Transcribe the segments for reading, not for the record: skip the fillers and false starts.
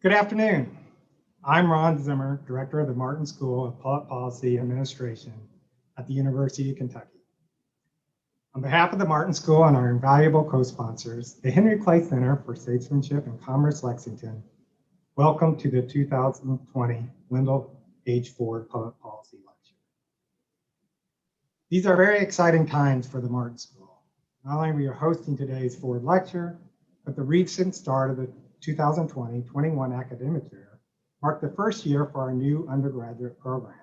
Good afternoon. I'm Ron Zimmer, Director of the Martin School of Public Policy Administration at the University of Kentucky. On behalf of the Martin School and our invaluable co-sponsors, the Henry Clay Center for Statesmanship and Commerce Lexington, welcome to the 2020 Wendell H Ford Public Policy Lecture. These are very exciting times for the Martin School. Not only are we hosting today's Ford Lecture, but the recent start of the 2020-21 academic year marked the first year for our new undergraduate program.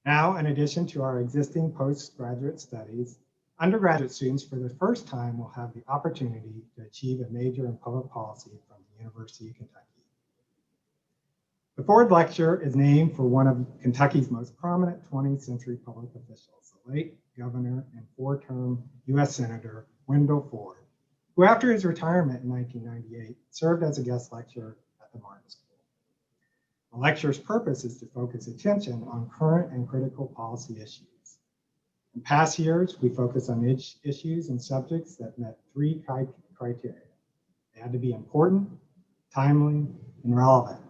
Now, in addition to our existing postgraduate studies, undergraduate students for the first time will have the opportunity to achieve a major in public policy from the University of Kentucky. The Ford Lecture is named for one of Kentucky's most prominent 20th century public officials, the late Governor and four-term U.S. Senator Wendell Ford, who after his retirement in 1998 served as a guest lecturer at the Martin School. The lecture's purpose is to focus attention on current and critical policy issues. In past years, we focused on issues and subjects that met three criteria. They had to be important, timely, and relevant.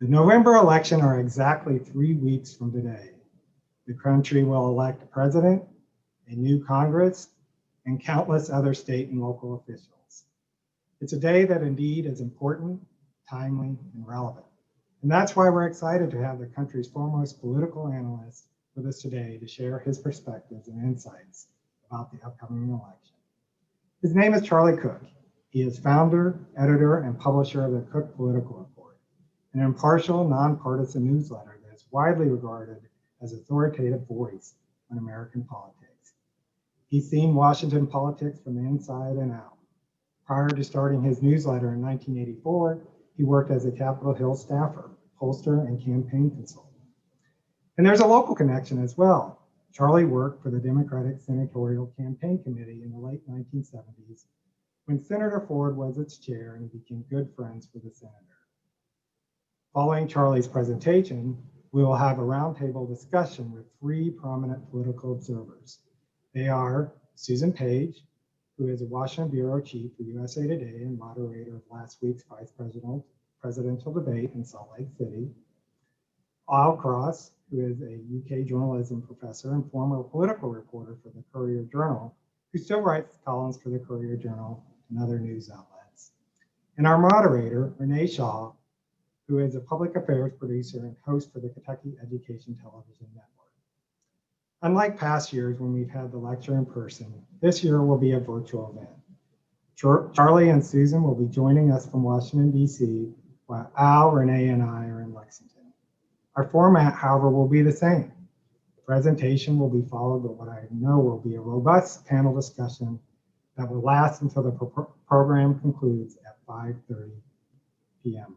The November election are exactly 3 weeks from today. The country will elect a president, a new Congress, and countless other state and local officials. It's a day that indeed is important, timely, and relevant. And that's why we're excited to have the country's foremost political analyst with us today to share his perspectives and insights about the upcoming election. His name is Charlie Cook. He is founder, editor, and publisher of the Cook Political Report, an impartial, nonpartisan newsletter that is widely regarded as authoritative voice on American politics. He's seen Washington politics from the inside and out. Prior to starting his newsletter in 1984, he worked as a Capitol Hill staffer, pollster, and campaign consultant. And there's a local connection as well. Charlie worked for the Democratic Senatorial Campaign Committee in the late 1970s when Senator Ford was its chair and became good friends with the senator. Following Charlie's presentation, we will have a roundtable discussion with three prominent political observers. They are Susan Page, who is a Washington bureau chief for USA Today and moderator of last week's vice presidential debate in Salt Lake City. Al Cross, who is a UK journalism professor and former political reporter for the Courier Journal, who still writes columns for the Courier Journal and other news outlets. And our moderator, Renee Shaw, who is a public affairs producer and host for the Kentucky Education Television Network. Unlike past years when we've had the lecture in person, this year will be a virtual event. Charlie and Susan will be joining us from Washington, D.C., while Al, Renee, and I are in Lexington. Our format, however, will be the same. The presentation will be followed by what I know will be a robust panel discussion that will last until the program concludes at 5:30 p.m.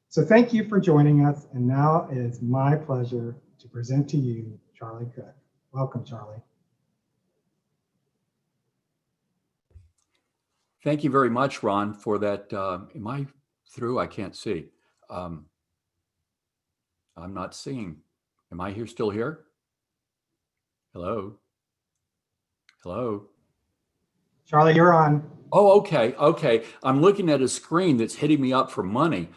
So thank you for joining us, and now it is my pleasure to present to you Charlie Cook. Welcome, Charlie. Thank you very much, Ron, for that. Am I through? I can't see. I'm not seeing. Am I still here? Hello? Hello? Charlie, you're on. Oh, okay. I'm looking at a screen that's hitting me up for money.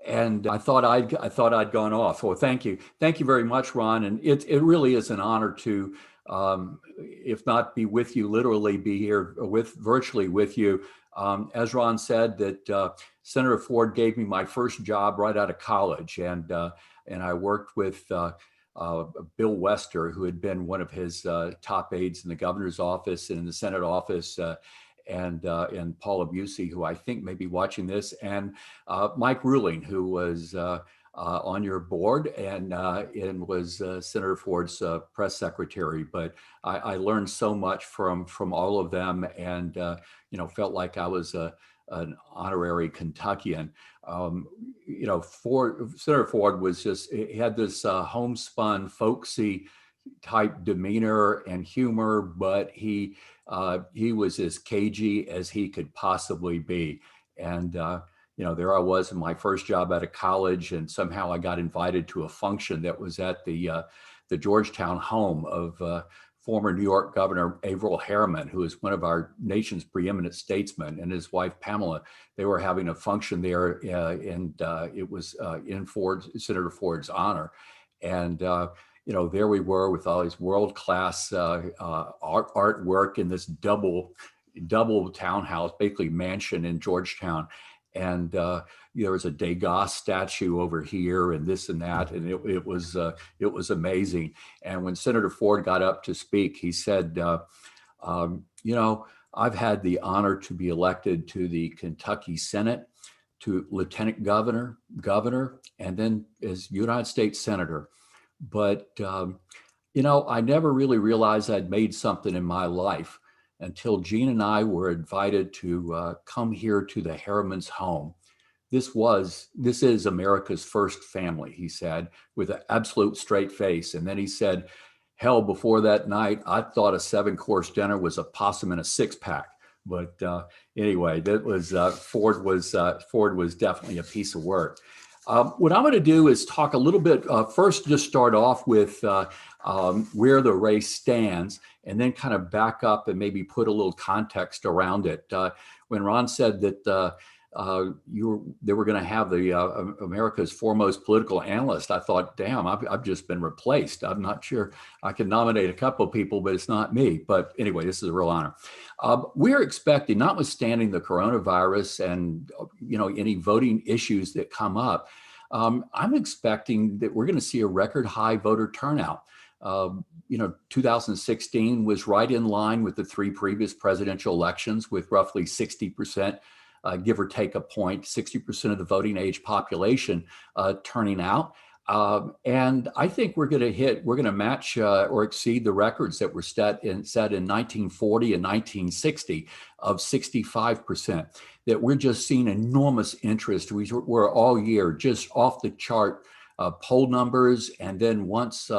And I thought I'd gone off. Well, thank you very much, Ron. And it really is an honor to, if not be with you, literally be here virtually with you. As Ron said, that Senator Ford gave me my first job right out of college, and I worked with Bill Wester, who had been one of his top aides in the governor's office and in the Senate office. And Paula Busey, who I think may be watching this, and Mike Ruling, who was on your board and was Senator Ford's press secretary. But I learned so much from all of them, and felt like I was an honorary Kentuckian. Senator Ford was he had this homespun, folksy type demeanor and humor, but he was as cagey as he could possibly be. And there I was in my first job out of college, and somehow I got invited to a function that was at the Georgetown home of former New York Governor Averell Harriman, who is one of our nation's preeminent statesmen, and his wife Pamela. They were having a function there, and it was in Senator Ford's honor. And there we were with all these world-class artwork in this double townhouse, basically mansion in Georgetown. And there was a Degas statue over here, and this and that, and it was amazing. And when Senator Ford got up to speak, he said, I've had the honor to be elected to the Kentucky Senate, to lieutenant governor, and then as United States Senator. But, I never really realized I'd made something in my life until Gene and I were invited to come here to the Harriman's home. This is America's first family, he said, with an absolute straight face. And then he said, hell, before that night, I thought a 7-course dinner was a possum and a 6-pack. But anyway, that was Ford was definitely a piece of work. What I'm going to do is talk a little bit, first just start off with where the race stands, and then kind of back up and maybe put a little context around it. When Ron said that they were going to have the America's foremost political analyst, I thought, damn, I've just been replaced. I'm not sure I can nominate a couple of people, but it's not me. But anyway, this is a real honor. We're expecting, notwithstanding the coronavirus and any voting issues that come up, I'm expecting that we're going to see a record high voter turnout. 2016 was right in line with the 3 previous presidential elections, with roughly 60%. Give or take a point, 60% of the voting age population turning out. And I think we're going to match or exceed the records that were set in 1940 and 1960 of 65%. That we're just seeing enormous interest. We're all year just off the chart poll numbers, and then once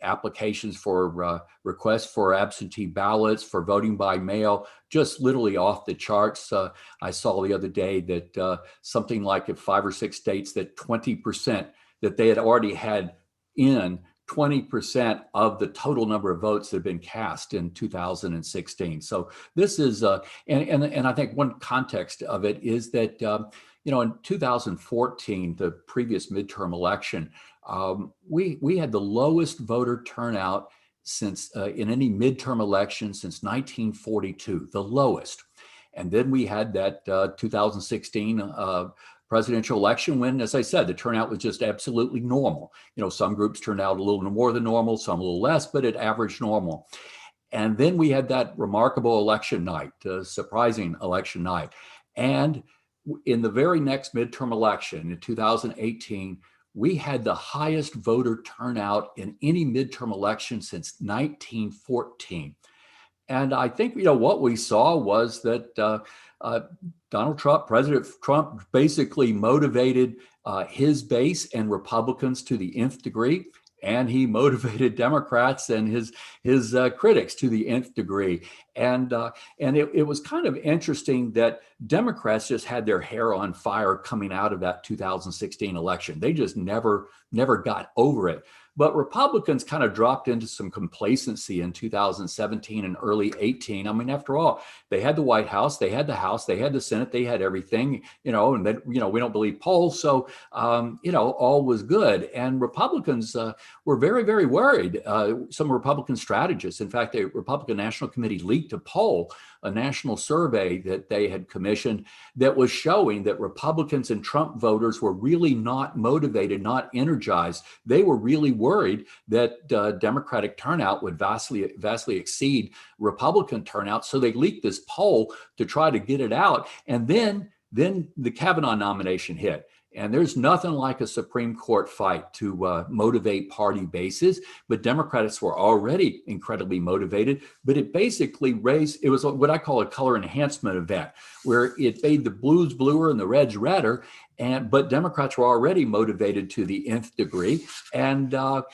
applications for requests for absentee ballots, for voting by mail, just literally off the charts. I saw the other day that something like in 5 or 6 states that 20% that they had already had in 20% of the total number of votes that have been cast in 2016. So this is, and I think one context of it is that, in 2014, the previous midterm election, we had the lowest voter turnout since in any midterm election since 1942, the lowest. And then we had that 2016 presidential election when, as I said, the turnout was just absolutely normal. Some groups turned out a little more than normal, some a little less, but it averaged normal. And then we had that remarkable election night, surprising election night. And in the very next midterm election in 2018, we had the highest voter turnout in any midterm election since 1914. And I think, what we saw was that President Trump basically motivated his base and Republicans to the nth degree. And he motivated Democrats and his critics to the nth degree. And it was kind of interesting that Democrats just had their hair on fire coming out of that 2016 election. They just never got over it. But Republicans kind of dropped into some complacency in 2017 and early 18. I mean, after all, they had the White House, they had the House, they had the Senate, they had everything, and then, we don't believe polls. So, all was good. And Republicans were very, very worried. Some Republican strategists, in fact, the Republican National Committee leaked a poll, a national survey that they had commissioned that was showing that Republicans and Trump voters were really not motivated, not energized. They were really worried that Democratic turnout would vastly exceed Republican turnout. So they leaked this poll to try to get it out. And then the Kavanaugh nomination hit. And there's nothing like a Supreme Court fight to motivate party bases, but Democrats were already incredibly motivated. But it basically it was what I call a color enhancement event, where it made the blues bluer and the reds redder. But Democrats were already motivated to the nth degree, and but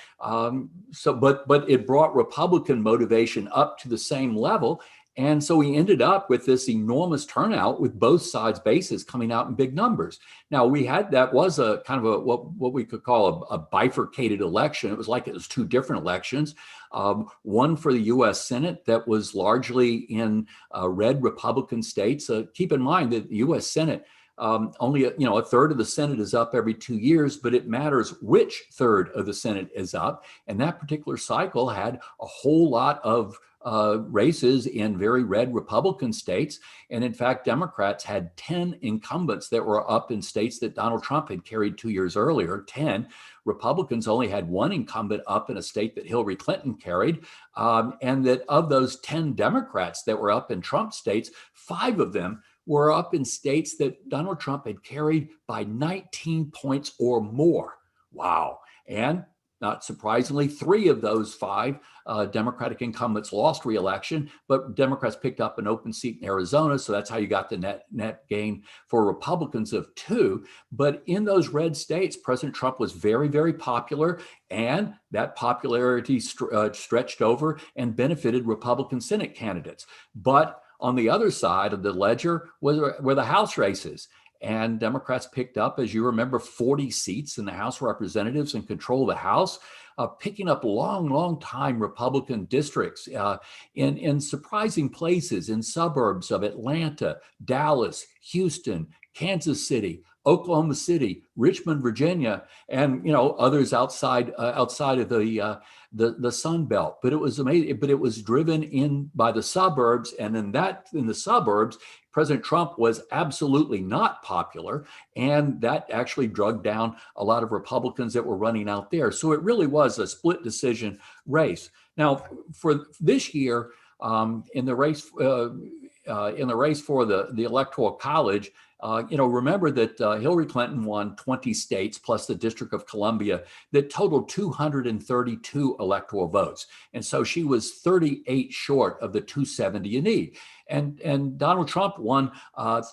it brought Republican motivation up to the same level. And so we ended up with this enormous turnout with both sides' bases coming out in big numbers. Now that was a kind of what we could call a bifurcated election. It was like it was two different elections. One for the U.S. Senate that was largely in red Republican states. Keep in mind that the U.S. Senate, only a third of the Senate is up every 2 years, but it matters which third of the Senate is up. And that particular cycle had a whole lot of races in very red Republican states. And in fact, Democrats had 10 incumbents that were up in states that Donald Trump had carried 2 years earlier, 10. Republicans only had one incumbent up in a state that Hillary Clinton carried. And that of those 10 Democrats that were up in Trump states, 5 of them were up in states that Donald Trump had carried by 19 points or more. Wow. And not surprisingly, 3 of those 5 Democratic incumbents lost re-election, but Democrats picked up an open seat in Arizona. So that's how you got the net gain for Republicans of 2. But in those red states, President Trump was very, very popular. And that popularity stretched over and benefited Republican Senate candidates. But on the other side of the ledger were the House races. And Democrats picked up, as you remember, 40 seats in the House of Representatives and control the House, picking up long time Republican districts in surprising places in suburbs of Atlanta, Dallas, Houston, Kansas City, Oklahoma City, Richmond, Virginia, and others outside of the Sun Belt. But it was amazing. But it was driven in by the suburbs, and in the suburbs, President Trump was absolutely not popular, and that actually drug down a lot of Republicans that were running out there. So it really was a split decision race. Now, for this year, in the race for the Electoral College, remember that Hillary Clinton won 20 states plus the District of Columbia that totaled 232 electoral votes. And so she was 38 short of the 270 you need. And Donald Trump won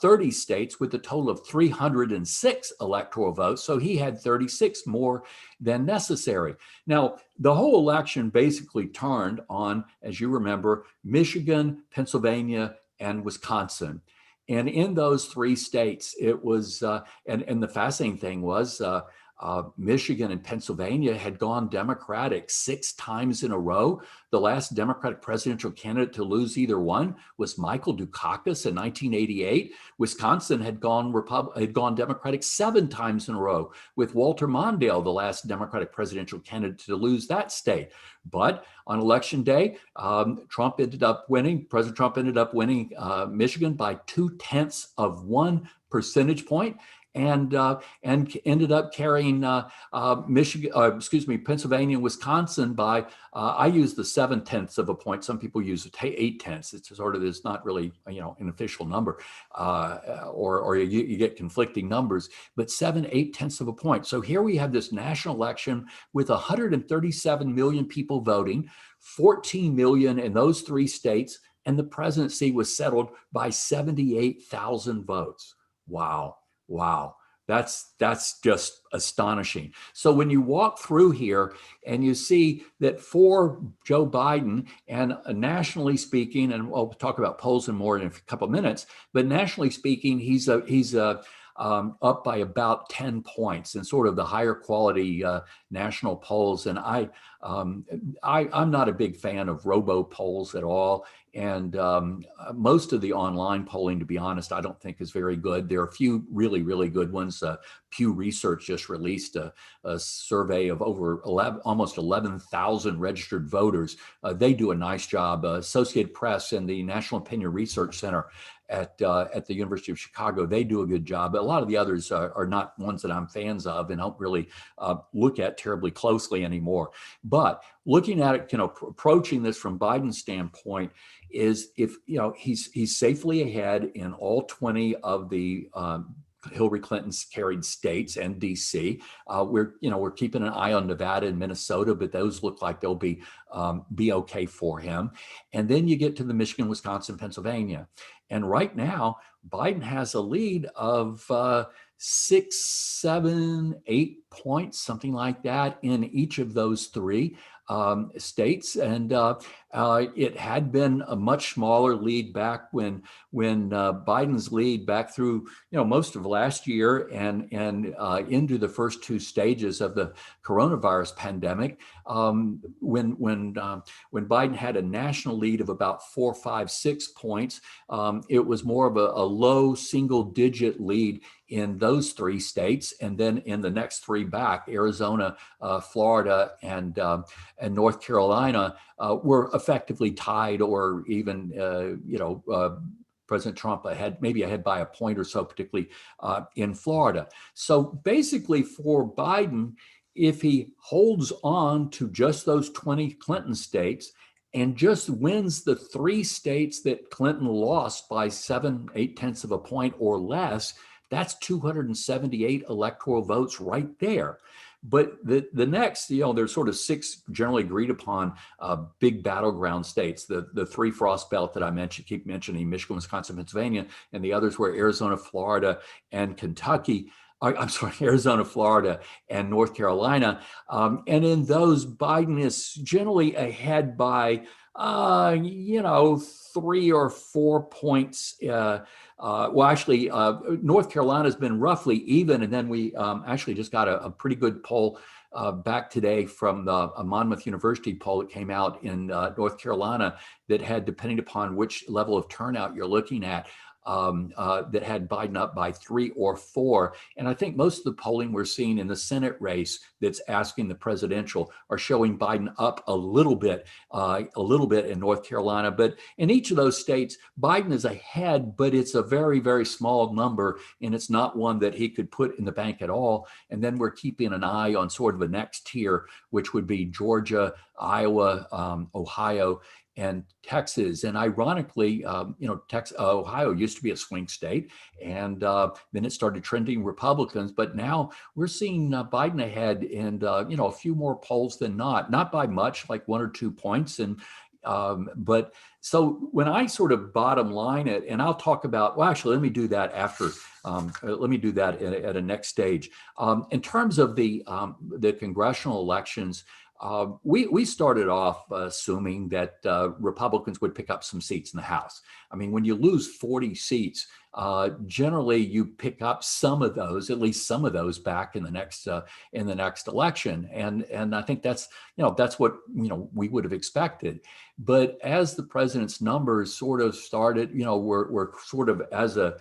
30 states with a total of 306 electoral votes. So he had 36 more than necessary. Now, the whole election basically turned on, as you remember, Michigan, Pennsylvania, and Wisconsin. And in those 3 states, it was, and the fascinating thing was, Michigan and Pennsylvania had gone Democratic 6 times in a row. The last Democratic presidential candidate to lose either one was Michael Dukakis in 1988. Wisconsin had gone Democratic 7 times in a row, with Walter Mondale, the last Democratic presidential candidate to lose that state. But on election day, President Trump ended up winning Michigan by 0.2 percentage point. And ended up carrying Pennsylvania and Wisconsin by, I use the 0.7 point. Some people use 0.8. It's not really, an official number, or you get conflicting numbers, but 0.8 point. So here we have this national election with 137 million people voting, 14 million in those 3 states, and the presidency was settled by 78,000 votes. Wow. That's just astonishing. So when you walk through here and you see that for Joe Biden, and nationally speaking, and we'll talk about polls and more in a couple of minutes, but nationally speaking, he's up by about 10 points in sort of the higher quality national polls. And I'm not a big fan of robo polls at all. And most of the online polling, to be honest, I don't think is very good. There are a few really, really good ones. Pew Research just released a survey of almost 11,000 registered voters. They do a nice job. Associated Press and the National Opinion Research Center at the University of Chicago, they do a good job. But a lot of the others are not ones that I'm fans of and don't really look at terribly closely anymore. But looking at it, approaching this from Biden's standpoint, is if he's safely ahead in all 20 of the Hillary Clinton's carried states and DC. We're keeping an eye on Nevada and Minnesota, but those look like they'll be okay for him. And then you get to the Michigan, Wisconsin, Pennsylvania. And right now, Biden has a lead of 6, 7, 8 points, something like that, in each of those three states. And it had been a much smaller lead back when Biden's lead back through most of last year and into the first two stages of the coronavirus pandemic. When Biden had a national lead of about 4, 5, 6 points, it was more of a low single-digit lead in those three states, and then in the next three back, Arizona, Florida, and North Carolina, were effectively tied, or even President Trump maybe ahead by a point or so, particularly in Florida. So basically, for Biden, if he holds on to just those 20 Clinton states and just wins the three states that Clinton lost by 7, 8 tenths of a point or less, that's 278 electoral votes right there. But the next, there's sort of 6 generally agreed upon big battleground states. The 3 Frost Belt that I keep mentioning, Michigan, Wisconsin, Pennsylvania, and the others were Arizona, Florida, and Kentucky. I'm sorry, Arizona, Florida, and North Carolina. And in those, Biden is generally ahead by, 3 or 4 points. North Carolina has been roughly even. And then we actually just got a pretty good poll back today from the Monmouth University poll that came out in North Carolina that had, depending upon which level of turnout you're looking at, that had Biden up by 3 or 4. And I think most of the polling we're seeing in the Senate race that's asking the presidential are showing Biden up a little bit in North Carolina. But in each of those states, Biden is ahead, but it's a very, very small number, and it's not one that he could put in the bank at all. And then we're keeping an eye on sort of a next tier, which would be Georgia, Iowa, Ohio, and Texas. And ironically, Ohio used to be a swing state, and then it started trending Republicans. But now we're seeing Biden ahead, and a few more polls than not by much, like 1 or 2 points. And but so when I sort of bottom line it, and I'll talk about, well, actually, let me do that after. Let me do that at a next stage. In terms of the congressional elections, we started off assuming that Republicans would pick up some seats in the House. I mean, when you lose 40 seats, generally you pick up some of those, at least some of those, back in the next election, and I think that's what we would have expected. But as the president's numbers sort of started, were sort of as a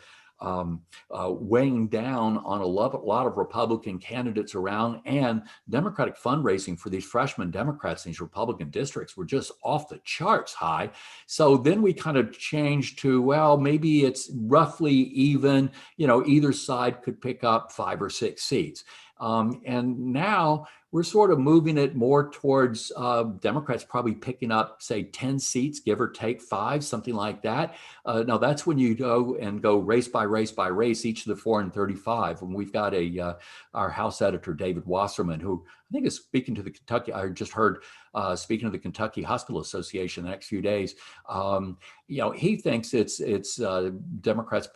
weighing down on a lot of Republican candidates around, and Democratic fundraising for these freshman Democrats in these Republican districts were just off the charts high. So then we kind of changed to, well, maybe it's roughly even, either side could pick up 5 or 6 seats. And now we're sort of moving it more towards Democrats probably picking up, say, 10 seats, give or take 5, something like that. Now, that's when you go race by race by race, each of the 4 and 35. And we've got our House editor, David Wasserman, who I think is speaking to the Kentucky, I just heard speaking to the Kentucky Hospital Association the next few days. He thinks it's Democrats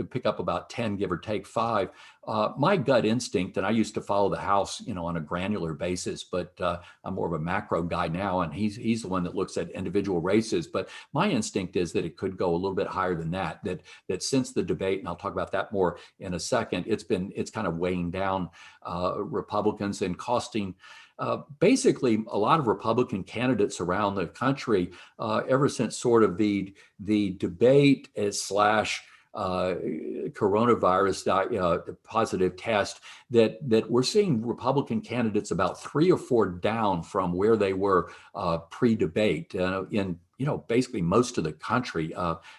pick up about 10, give or take 5. My gut instinct, and I used to follow the House, on a granular basis, but I'm more of a macro guy now, and he's the one that looks at individual races. But my instinct is that it could go a little bit higher than that. That since the debate, and I'll talk about that more in a second, it's kind of weighing down Republicans and costing basically a lot of Republican candidates around the country ever since sort of the debate slash coronavirus positive test, that we're seeing Republican candidates about 3 or 4 down from where they were pre-debate in basically most of the country.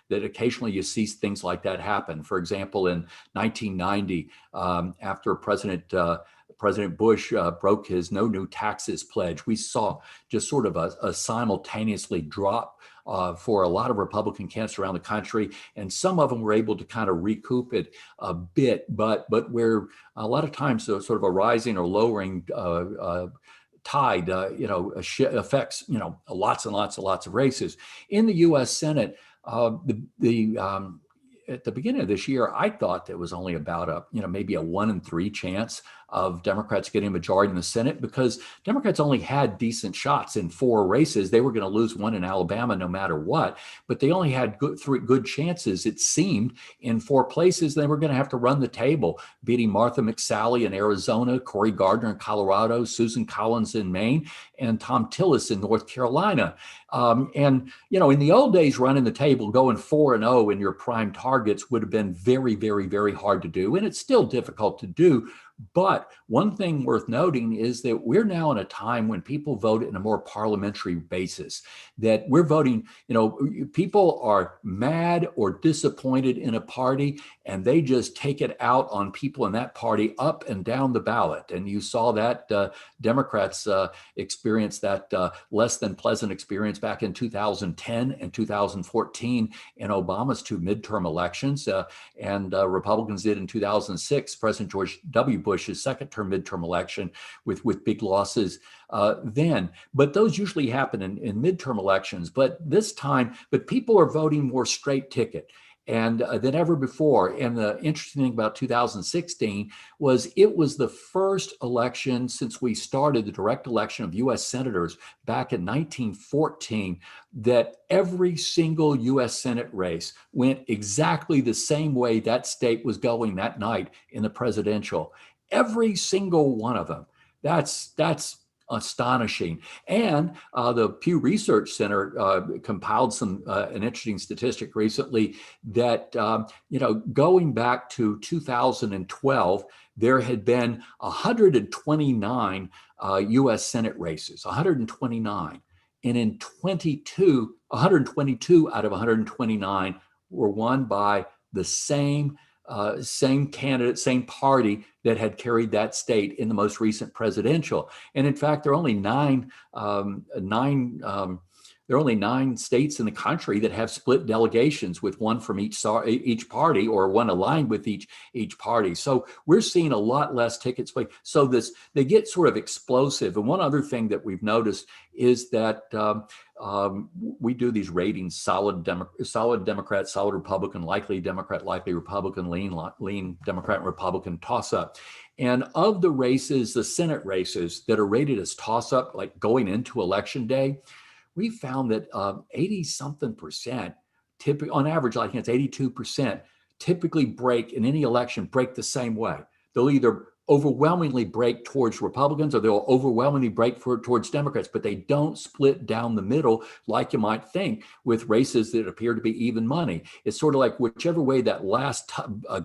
That occasionally you see things like that happen. For example, in 1990, after President Bush broke his no new taxes pledge, we saw just sort of a simultaneously drop for a lot of Republican candidates around the country, and some of them were able to kind of recoup it a bit, but where a lot of times sort of a rising or lowering tide, affects lots and lots of races in the U.S. Senate. at the beginning of this year, I thought there was only about maybe a 1 in 3 chance of Democrats getting a majority in the Senate, because Democrats only had decent shots in 4 races. They were going to lose one in Alabama no matter what, but they only had three good chances, it seemed, in 4 places. They were going to have to run the table, beating Martha McSally in Arizona, Cory Gardner in Colorado, Susan Collins in Maine, and Tom Tillis in North Carolina. And in the old days, running the table, going 4-0 in your prime targets would have been very, very, very hard to do. And it's still difficult to do. But one thing worth noting is that we're now in a time when people vote in a more parliamentary basis, that we're voting, people are mad or disappointed in a party, and they just take it out on people in that party up and down the ballot. And you saw that Democrats experienced that less than pleasant experience back in 2010 and 2014 in Obama's 2 midterm elections, and Republicans did in 2006, President George W. Bush's second-term midterm election with big losses then. But those usually happen in midterm elections. But this time, people are voting more straight ticket and than ever before. And the interesting thing about 2016 was it was the first election since we started the direct election of U.S. senators back in 1914 that every single U.S. Senate race went exactly the same way that state was going that night in the presidential. Every single one of them. That's astonishing. And the Pew Research Center compiled an interesting statistic recently that going back to 2012, there had been 129 U.S. Senate races, 129, and in 122 out of 129 were won by the same candidate, same party that had carried that state in the most recent presidential. And in fact, there are only nine states in the country that have split delegations, with one from each party, or one aligned with each party. So we're seeing a lot less tickets. So they get sort of explosive. And one other thing that we've noticed is that we do these ratings: solid Democrat, solid Republican, likely Democrat, likely Republican, lean Democrat, and Republican toss-up. And of the races, the Senate races that are rated as toss-up, like going into Election Day, we found that 80-something%, typically on average, I think it's 82%, typically break in any election, break the same way. They'll either overwhelmingly break towards Republicans, or they'll overwhelmingly break towards Democrats, but they don't split down the middle like you might think with races that appear to be even money. It's sort of like whichever way that last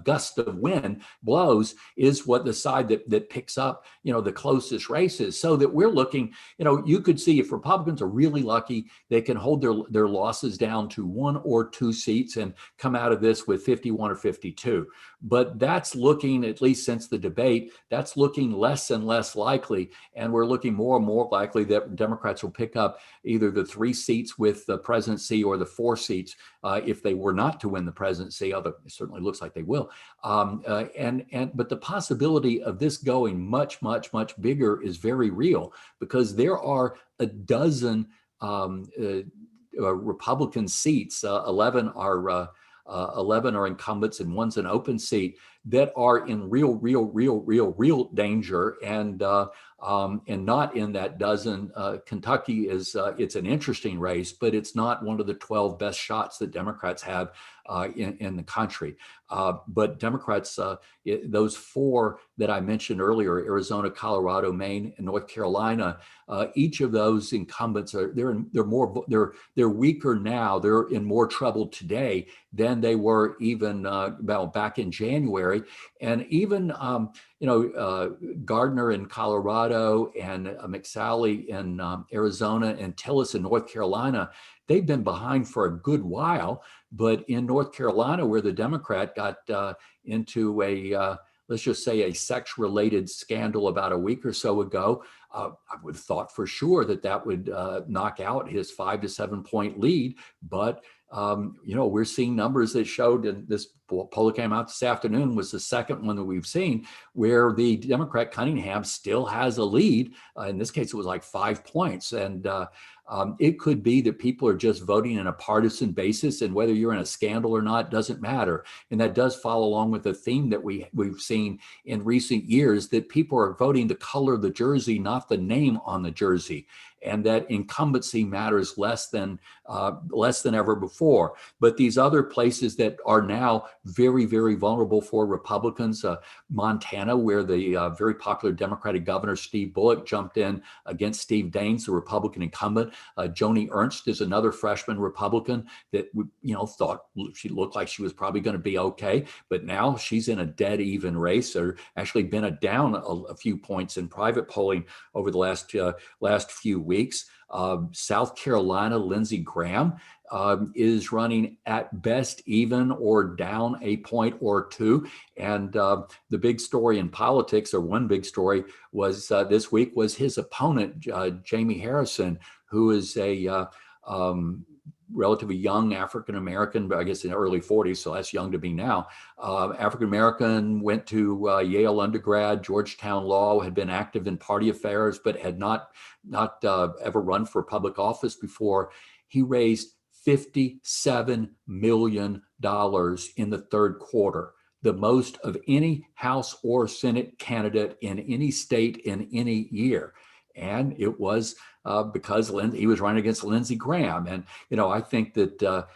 gust of wind blows is what the side that picks up, the closest races. So that we're looking, you could see if Republicans are really lucky, they can hold their losses down to 1 or 2 seats and come out of this with 51 or 52. But that's looking, at least since the debate, that's looking less and less likely. And we're looking more and more likely that Democrats will pick up either the 3 seats with the presidency or the 4 seats if they were not to win the presidency, although it certainly looks like they will. But the possibility of this going much, much, much bigger is very real, because there are a dozen Republican seats, 11 are incumbents and one's an open seat, that are in real danger, and not in that dozen. Kentucky is it's an interesting race, but it's not one of the 12 best shots that Democrats have in the country. But Democrats, those 4 that I mentioned earlier, Arizona, Colorado, Maine, and North Carolina, each of those incumbents they're weaker now. They're in more trouble today than they were even back in January. And even Gardner in Colorado and McSally in Arizona and Tillis in North Carolina, they've been behind for a good while. But in North Carolina, where the Democrat got into let's just say a sex-related scandal about a week or so ago, I would have thought for sure that would knock out his 5 to 7 point lead. But we're seeing numbers that showed in this poll that came out this afternoon was the second one that we've seen where the Democrat Cunningham still has a lead. In this case, it was like 5 points. And it could be that people are just voting on a partisan basis, and whether you're in a scandal or not doesn't matter. And that does follow along with the theme that we've seen in recent years, that people are voting the color of the jersey, not the name on the jersey, and that incumbency matters less than ever before. But these other places that are now very, very vulnerable for Republicans, Montana, where the very popular Democratic governor Steve Bullock jumped in against Steve Daines, the Republican incumbent. Joni Ernst is another freshman Republican that thought she looked like she was probably going to be okay, but now she's in a dead even race, or actually been down a few points in private polling over the last few weeks. South Carolina, Lindsey Graham is running at best even or down a point or two. And the big story in politics, or one big story, was this week was his opponent, Jamie Harrison, who is a relatively young African-American, but I guess in the early 40s, so that's young to me now. African-American, went to Yale undergrad, Georgetown Law, had been active in party affairs, but had not ever run for public office before. He raised $57 million in the third quarter, the most of any House or Senate candidate in any state in any year. And it was because he was running against Lindsey Graham. And, I think that,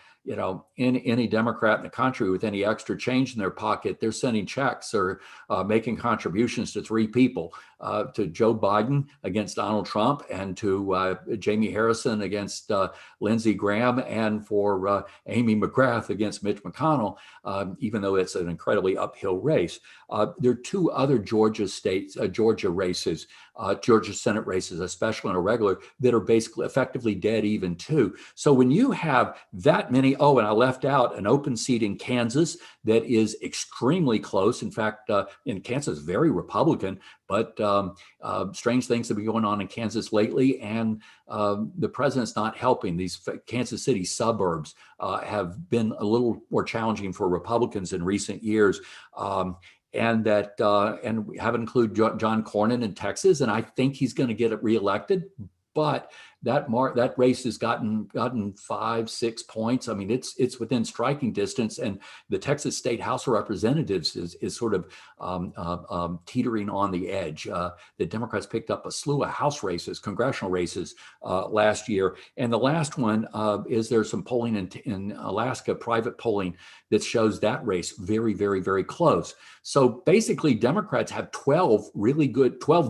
any Democrat in the country with any extra change in their pocket, they're sending checks or making contributions to three people, to Joe Biden against Donald Trump, and to Jamie Harrison against Lindsey Graham, and for Amy McGrath against Mitch McConnell, even though it's an incredibly uphill race. There are two other Georgia races, Georgia Senate races, a special and a regular, that are basically effectively dead even too. So when you have that many, and I left out an open seat in Kansas that is extremely close. In fact, in Kansas, very Republican, but strange things have been going on in Kansas lately, and the president's not helping. These Kansas City suburbs have been a little more challenging for Republicans in recent years. And we haven't included John Cornyn in Texas, and I think he's going to get reelected. But that race has gotten 5-6 points. I mean, it's within striking distance, and the Texas State House of Representatives is sort of teetering on the edge. The Democrats picked up a slew of House races, congressional races last year, and the last one is there's some polling in Alaska, private polling, that shows that race very, very, very close. So basically, Democrats have 12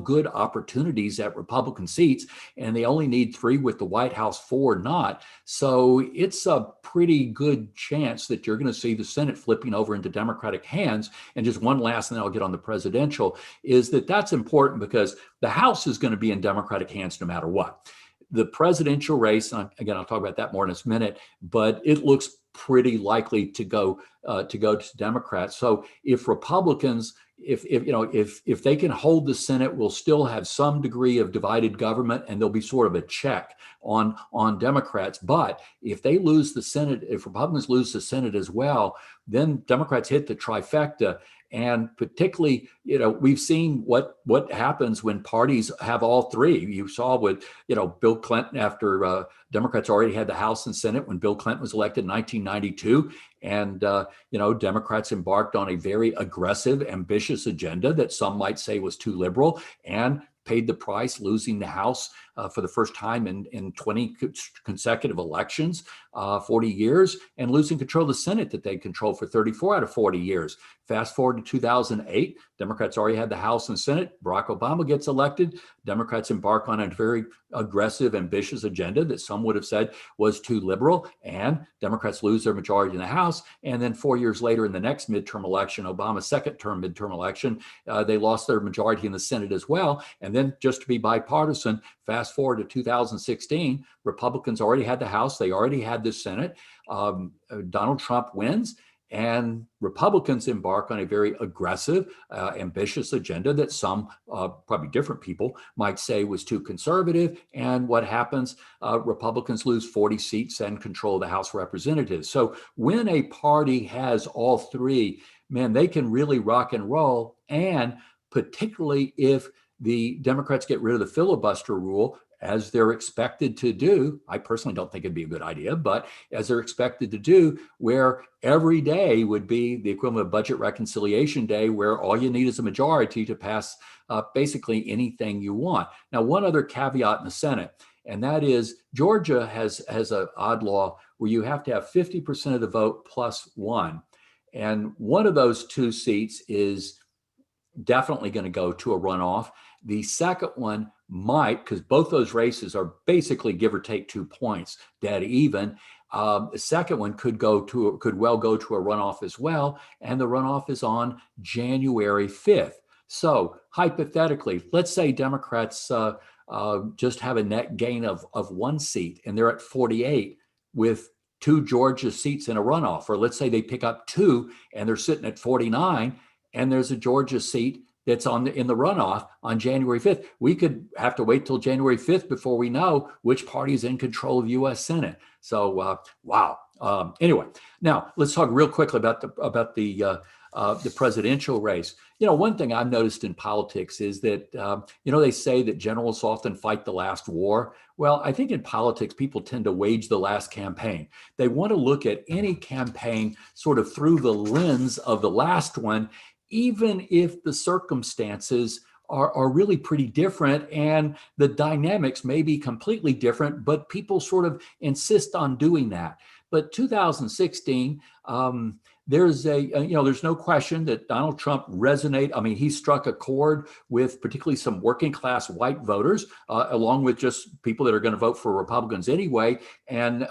good opportunities at Republican seats, and they only need 3 with the White House, 4 not. So it's a pretty good chance that you're going to see the Senate flipping over into Democratic hands. And just one last, and then I'll get on the presidential, is that's important because the House is going to be in Democratic hands no matter what. The presidential race, and again, I'll talk about that more in a minute, but it looks pretty likely to go to Democrats. So if Republicans, if they can hold the Senate, we'll still have some degree of divided government, and there'll be sort of a check on Democrats. But if they lose the Senate, if Republicans lose the Senate as well, then Democrats hit the trifecta. And particularly, we've seen what happens when parties have all 3. You saw with, Bill Clinton, after Democrats already had the House and Senate when Bill Clinton was elected in 1992. And, Democrats embarked on a very aggressive, ambitious agenda that some might say was too liberal, and paid the price, losing the House for the first time in 20 consecutive elections, 40 years, and losing control of the Senate that they controlled for 34 out of 40 years. Fast forward to 2008, Democrats already had the House and Senate. Barack Obama gets elected. Democrats embark on a very aggressive, ambitious agenda that some would have said was too liberal, and Democrats lose their majority in the House. And then 4 years later, in the next midterm election, Obama's second-term midterm election, they lost their majority in the Senate as well. And then, just to be bipartisan, fast forward to 2016, Republicans already had the House. They already had the Senate. Donald Trump wins. And Republicans embark on a very aggressive, ambitious agenda that some, probably different people, might say was too conservative. And what happens? Republicans lose 40 seats and control the House of Representatives. So when a party has all three, man, they can really rock and roll. And particularly if the Democrats get rid of the filibuster rule, as they're expected to do. I personally don't think it'd be a good idea, but as they're expected to do, where every day would be the equivalent of budget reconciliation day, where all you need is a majority to pass basically anything you want. Now, one other caveat in the Senate, and that is Georgia has an odd law where you have to have 50% of the vote plus one. And one of those two seats is definitely going to go to a runoff. The second one might, because both those races are basically give or take 2 points, dead even. The second one could well go to a runoff as well, and the runoff is on January 5th. So hypothetically, let's say Democrats just have a net gain of one seat, and they're at 48 with two Georgia seats in a runoff, or let's say they pick up two and they're sitting at 49, and there's a Georgia seat that's in the runoff on January 5th. We could have to wait till January 5th before we know which party is in control of the U.S. Senate. So, wow. Anyway, now let's talk real quickly about the presidential race. One thing I've noticed in politics is that, they say that generals often fight the last war. Well, I think in politics, people tend to wage the last campaign. They want to look at any campaign sort of through the lens of the last one, even if the circumstances are really pretty different and the dynamics may be completely different, but people sort of insist on doing that. But 2016, there's no question that Donald Trump he struck a chord with particularly some working class white voters, along with just people that are going to vote for Republicans anyway. And,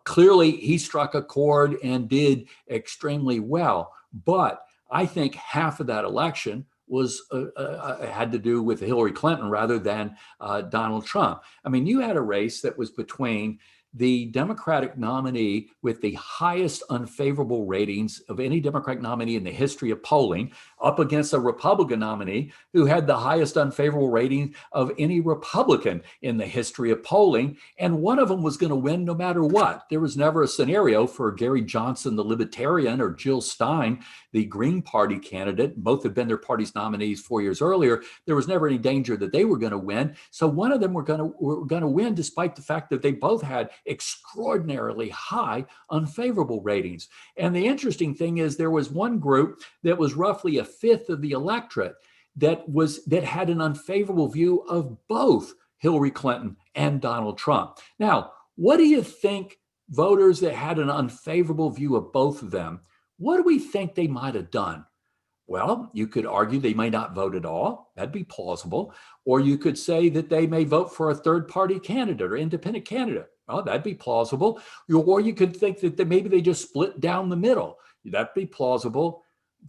clearly he struck a chord and did extremely well. But I think half of that election had to do with Hillary Clinton rather than Donald Trump. I mean, you had a race that was between the Democratic nominee with the highest unfavorable ratings of any Democratic nominee in the history of polling up against a Republican nominee who had the highest unfavorable rating of any Republican in the history of polling. And one of them was going to win no matter what. There was never a scenario for Gary Johnson, the Libertarian, or Jill Stein, the Green Party candidate. Both had been their party's nominees 4 years earlier. There was never any danger that they were going to win. So one of them were going to win, despite the fact that they both had extraordinarily high unfavorable ratings. And the interesting thing is there was one group that was roughly a fifth of the electorate that had an unfavorable view of both Hillary Clinton and Donald Trump. Now, what do you think voters that had an unfavorable view of both of them, what do we think they might have done? Well, you could argue they may not vote at all. That'd be plausible. Or you could say that they may vote for a third party candidate or independent candidate. Oh, that'd be plausible. Or you could think that maybe they just split down the middle. That'd be plausible.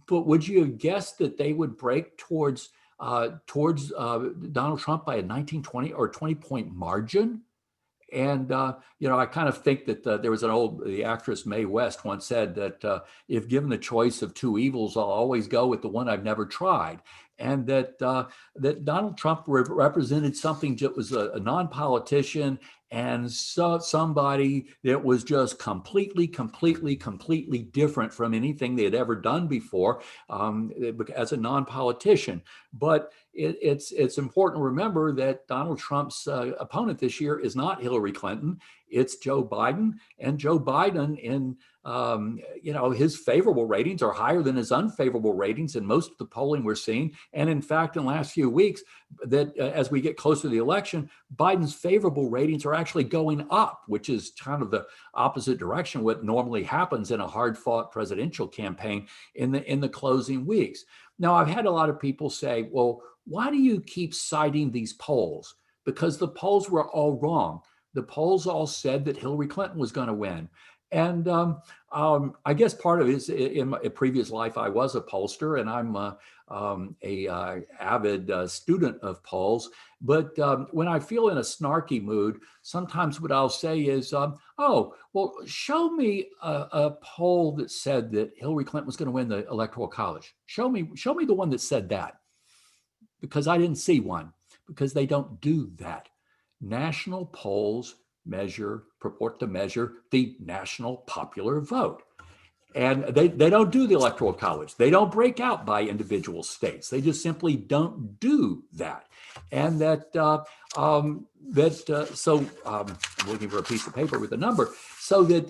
But would you have guessed that they would break towards Donald Trump by a 19, 20 or 20 point margin? And, I kind of think that there was the actress Mae West once said that if given the choice of two evils, I'll always go with the one I've never tried. And that Donald Trump represented something that was a non-politician and somebody that was just completely different from anything they had ever done before as a non-politician. But it's important to remember that Donald Trump's opponent this year is not Hillary Clinton. It's Joe Biden, and Joe Biden his favorable ratings are higher than his unfavorable ratings in most of the polling we're seeing. And in fact, in the last few weeks, that as we get closer to the election, Biden's favorable ratings are actually going up, which is kind of the opposite direction of what normally happens in a hard-fought presidential campaign in the closing weeks. Now, I've had a lot of people say, well, why do you keep citing these polls? Because the polls were all wrong. The polls all said that Hillary Clinton was going to win. And I guess part of it is in my previous life, I was a pollster, and I'm a avid student of polls. But when I feel in a snarky mood, sometimes what I'll say is, oh, well, show me a poll that said that Hillary Clinton was going to win the Electoral College. Show me the one that said that, because I didn't see one, because they don't do that. National polls purport to measure the national popular vote. And they don't do the Electoral College. They don't break out by individual states. They just simply don't do that. And I'm looking for a piece of paper with a number, so that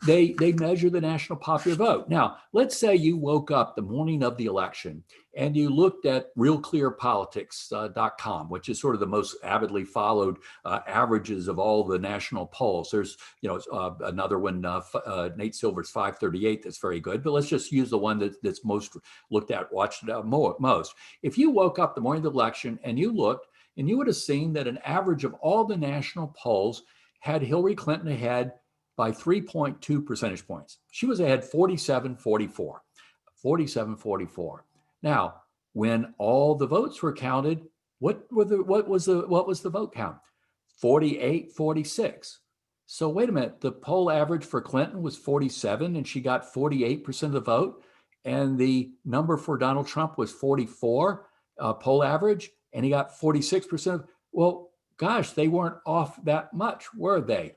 they measure the national popular vote. Now, let's say you woke up the morning of the election and you looked at realclearpolitics.com, which is sort of the most avidly followed averages of all the national polls. There's, another one, Nate Silver's 538, that's very good, but let's just use the one that's most looked at, watched most. If you woke up the morning of the election and you looked, and you would have seen that an average of all the national polls had Hillary Clinton ahead by 3.2 percentage points. She was ahead 47-44. Now, when all the votes were counted, what was the vote count? 48-46. So wait a minute, the poll average for Clinton was 47 and she got 48% of the vote, and the number for Donald Trump was 44 poll average, and he got 46%. Well, gosh, they weren't off that much, were they?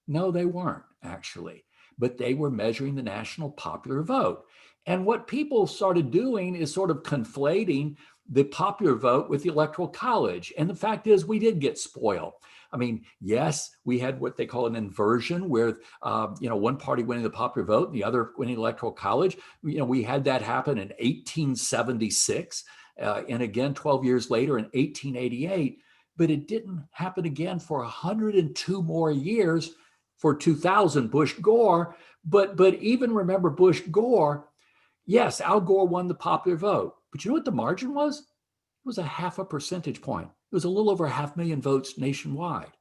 No, they weren't, actually. But they were measuring the national popular vote. And what people started doing is sort of conflating the popular vote with the Electoral College. And the fact is, we did get spoiled. I mean, yes, we had what they call an inversion, where one party winning the popular vote and the other winning the Electoral College. We had that happen in 1876. And again, 12 years later in 1888, but it didn't happen again for 102 more years for 2000, Bush Gore. But even remember Bush Gore, yes, Al Gore won the popular vote. But you know what the margin was? It was a 0.5 percentage point. It was a little over 500,000 votes nationwide.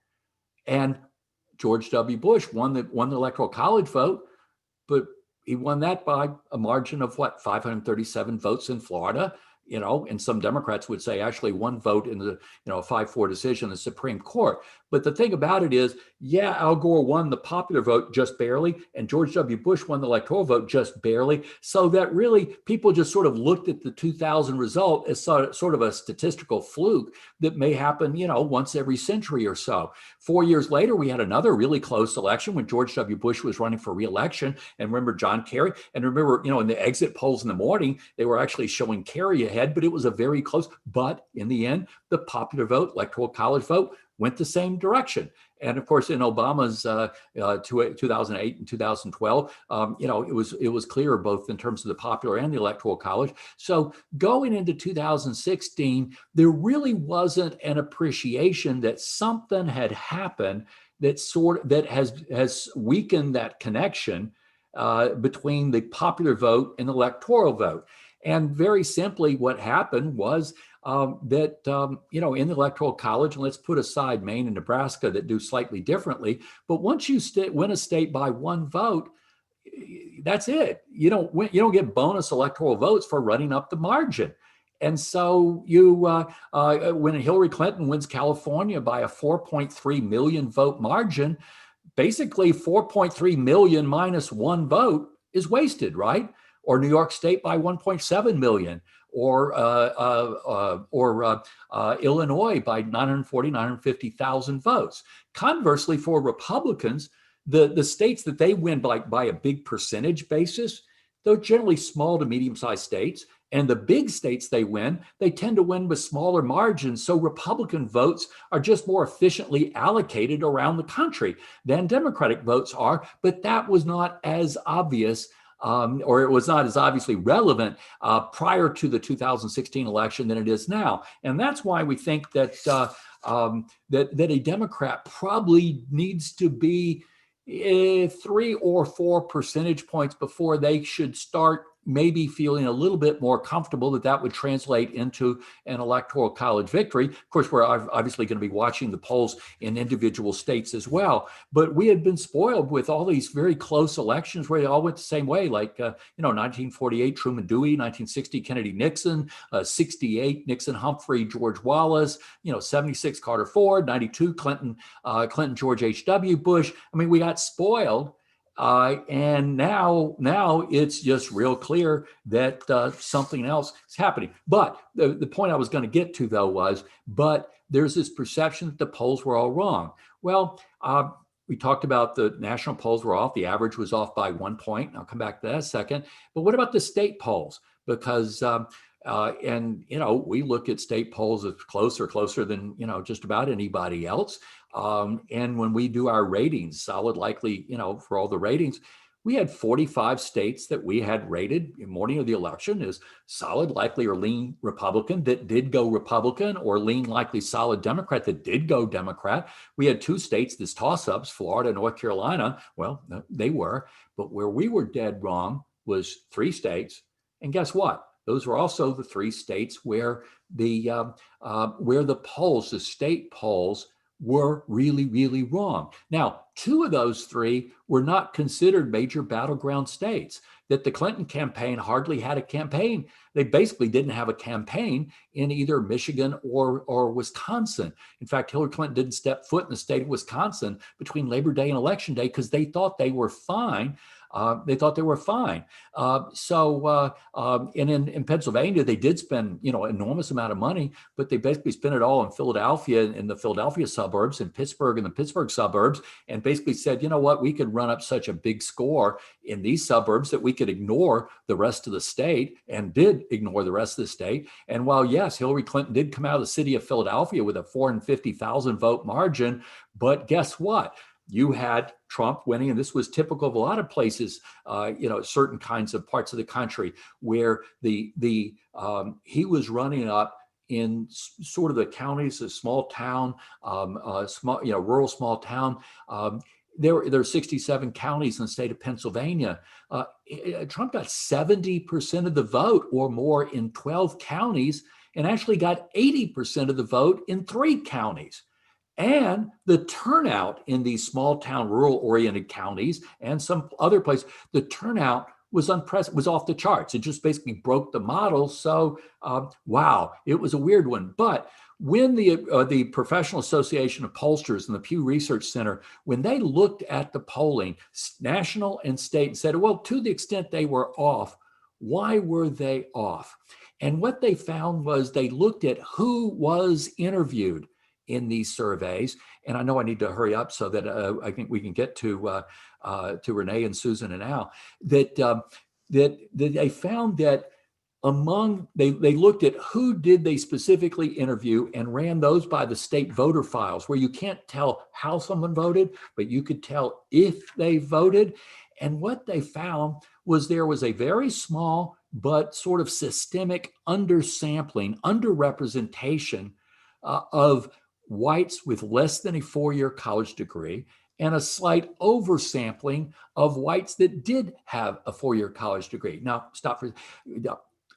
And George W. Bush won the Electoral College vote, but he won that by a margin of 537 votes in Florida. And some Democrats would say actually one vote in the, 5-4 decision in the Supreme Court. But the thing about it is, yeah, Al Gore won the popular vote just barely, and George W. Bush won the electoral vote just barely. So that really, people just sort of looked at the 2000 result as sort of a statistical fluke that may happen, once every century or so. 4 years later, we had another really close election when George W. Bush was running for re-election. And remember John Kerry? And remember, in the exit polls in the morning, they were actually showing Kerry ahead, but it was a very close. But in the end, the popular vote, Electoral College vote, went the same direction. And of course, in Obama's 2008 and 2012, it was clear both in terms of the popular and the Electoral College. So going into 2016, there really wasn't an appreciation that something had happened that has weakened that connection between the popular vote and the electoral vote. And very simply, what happened was that in the Electoral College, and let's put aside Maine and Nebraska that do slightly differently, but once you win a state by one vote, that's it. You don't get bonus electoral votes for running up the margin. And so when Hillary Clinton wins California by a 4.3 million vote margin, basically 4.3 million minus one vote is wasted, right? Or New York State by 1.7 million, or Illinois by 950,000 votes. Conversely, for Republicans, the states that they win by a big percentage basis, they're generally small to medium-sized states. And the big states they tend to win with smaller margins. So Republican votes are just more efficiently allocated around the country than Democratic votes are. But that was not as obvious, or it was not as obviously relevant prior to the 2016 election than it is now. And that's why we think that that a Democrat probably needs to be 3 or 4 percentage points before they should start maybe feeling a little bit more comfortable that that would translate into an electoral college victory. Of course, we're obviously going to be watching the polls in individual states as well. But we had been spoiled with all these very close elections where they all went the same way, like 1948 Truman Dewey, 1960 Kennedy Nixon, 68 Nixon Humphrey George Wallace, 76 Carter Ford, 92 Clinton George H.W. Bush. I mean, we got spoiled. And now it's just real clear that something else is happening. But the point I was going to get to, though, was, but there's this perception that the polls were all wrong. Well, we talked about the national polls were off. The average was off by 1 point. I'll come back to that in a second. But what about the state polls? Because we look at state polls as closer than just about anybody else. And when we do our ratings, solid, likely, for all the ratings, we had 45 states that we had rated in morning of the election as solid, likely, or lean Republican that did go Republican, or lean, likely, solid Democrat that did go Democrat. We had 2 states, this toss-ups, Florida and North Carolina. Well, they were, but where we were dead wrong was 3 states. And guess what? Those were also the 3 states where the polls, the state polls, were really, really wrong. Now, 2 of those 3 were not considered major battleground states, that the Clinton campaign hardly had a campaign. They basically didn't have a campaign in either Michigan or Wisconsin. In fact, Hillary Clinton didn't step foot in the state of Wisconsin between Labor Day and Election Day because they thought they were fine. And in Pennsylvania, they did spend, enormous amount of money, but they basically spent it all in Philadelphia, in the Philadelphia suburbs, and Pittsburgh in the Pittsburgh suburbs, and basically said, you know what, we could run up such a big score in these suburbs that we could ignore the rest of the state, and did ignore the rest of the state. And while, yes, Hillary Clinton did come out of the city of Philadelphia with a 450,000 vote margin, but guess what? You had Trump winning, and this was typical of a lot of places, certain kinds of parts of the country where he was running up in sort of the counties, a small town, rural small town. There are 67 counties in the state of Pennsylvania. Trump got 70% of the vote or more in 12 counties, and actually got 80% of the vote in 3 counties. And the turnout in these small town, rural-oriented counties and some other places, the turnout was off the charts. It just basically broke the model. So, wow, it was a weird one. But when the Professional Association of Pollsters and the Pew Research Center, when they looked at the polling, national and state, and said, well, to the extent they were off, why were they off? And what they found was they looked at who was interviewed in these surveys. And I know I need to hurry up so that I think we can get to Renee and Susan and Al, that they found that they looked at who did they specifically interview and ran those by the state voter files, where you can't tell how someone voted, but you could tell if they voted. And what they found was there was a very small but sort of systemic undersampling, underrepresentation of whites with less than a 4-year college degree, and a slight oversampling of whites that did have a 4-year college degree. Now,